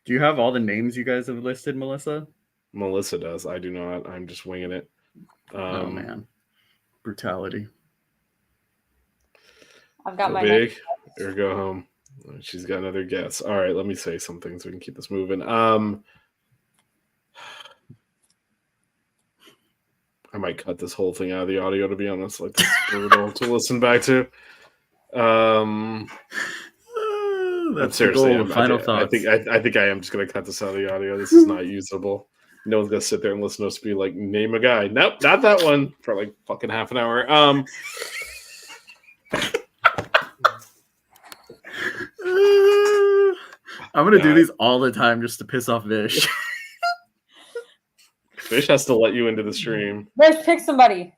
Do you have all the names you guys have listed, Melissa? Melissa does. I do not. I'm just winging it. Oh man, brutality. I've got Go my big or go home. She's got another guess. All right, let me say something so we can keep this moving. I might cut this whole thing out of the audio, to be honest. Like, it's brutal to listen back to. That's seriously, the goal. Final thoughts. I think I am just gonna cut this out of the audio. This is not usable. No one's gonna sit there and listen to us be like, name a guy. Nope, not that one for like fucking half an hour. I'm gonna do these all the time just to piss off Vish. Fish has to let you into the stream. Let's pick somebody.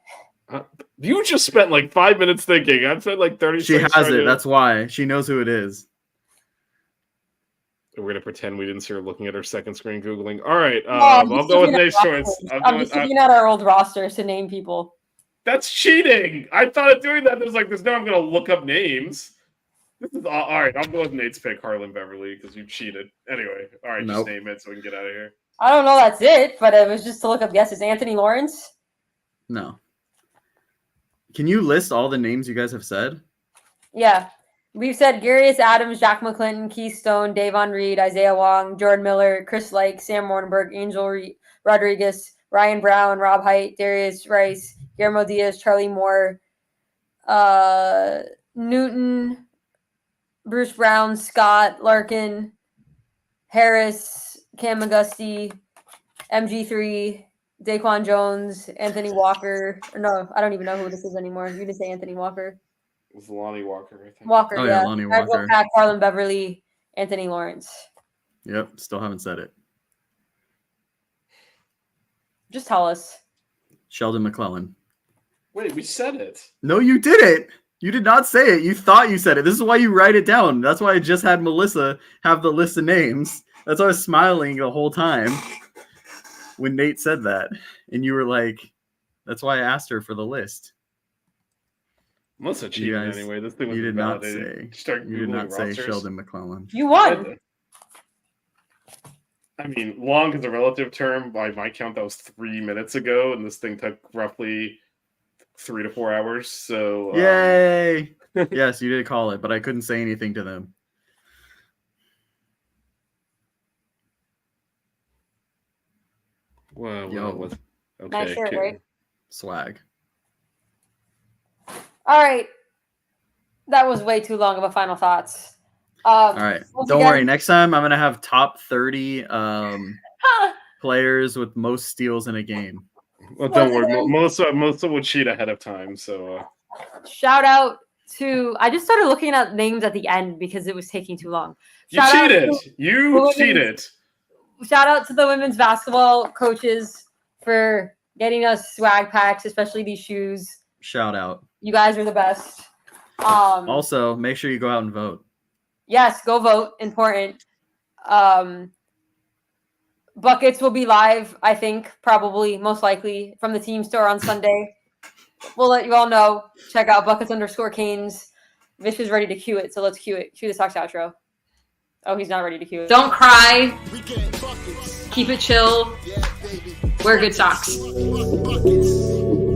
You just spent like 5 minutes thinking. I've spent like 30 She seconds. has it. That's why. She knows who it is. We're going to pretend we didn't see her looking at her second screen Googling. All right. No, I'll go with Nate's choice. I'm just looking at our old rosters to name people. That's cheating. I thought of doing that. There's no, I'm going to look up names. This is all right. I'll go with Nate's pick, Harlan Beverly, because you cheated. Anyway, all right, Nope. Just name it so we can get out of here. I don't know that's it, but it was just to look up guesses. Anthony Lawrence? No. Can you list all the names you guys have said? Yeah. We've said Garius Adams, Jack McClinton, Keystone, Davon Reed, Isaiah Wong, Jordan Miller, Chris Lake, Sam Mortenberg, Angel Rodriguez, Ryan Brown, Rob Height, Darius Rice, Guillermo Diaz, Charlie Moore, Newton, Bruce Brown, Scott, Larkin, Harris, Cam McGusty, MG3, Daquan Jones, Anthony Walker. No, I don't even know who this is anymore. You just say Anthony Walker. It was Lonnie Walker, I think. Walker, Oh, yeah, yeah. Lonnie Greg Walker. Wilcox, Harlan Beverly, Anthony Lawrence. Yep. Still haven't said it. Just tell us. Sheldon McClellan. Wait, we said it. No, you didn't. You did not say it. You thought you said it. This is why you write it down. That's why I just had Melissa have the list of names. That's why I was smiling the whole time when Nate said that. And you were like, that's why I asked her for the list. Melissa You cheated guys- anyway. This thing was You did not validated. say. Start You did not Googling say rosters. Sheldon McClellan. You won. I mean, long is a relative term. By my count, that was 3 minutes ago, and this thing took roughly 3 to 4 hours. So, Yay! Yes, you did call it, but I couldn't say anything to them. Well, Yo. okay. Nice shirt, right? Swag. All right. That was way too long of a final thoughts. All right. once Don't again- worry. Next time I'm gonna have top 30 players with most steals in a game. Well, don't worry, Melissa would cheat ahead of time. So, Shout out to I just started looking at names at the end because it was taking too long. you Shout out cheated. to- You women's- cheated. Shout out to the women's basketball coaches for getting us swag packs, especially these shoes. Shout out. You guys are the best. Also, make sure you go out and vote. Yes, go vote. Important. Buckets will be live, I think, probably, most likely, from the team store on Sunday. We'll let you all know. Check out Buckets_Canes. Vish is ready to cue it, so let's cue it. Cue the Sox outro. Oh, he's not ready to cue it. Don't cry. We getting buckets. Keep it chill. Yeah, baby. Wear good socks. Buckets.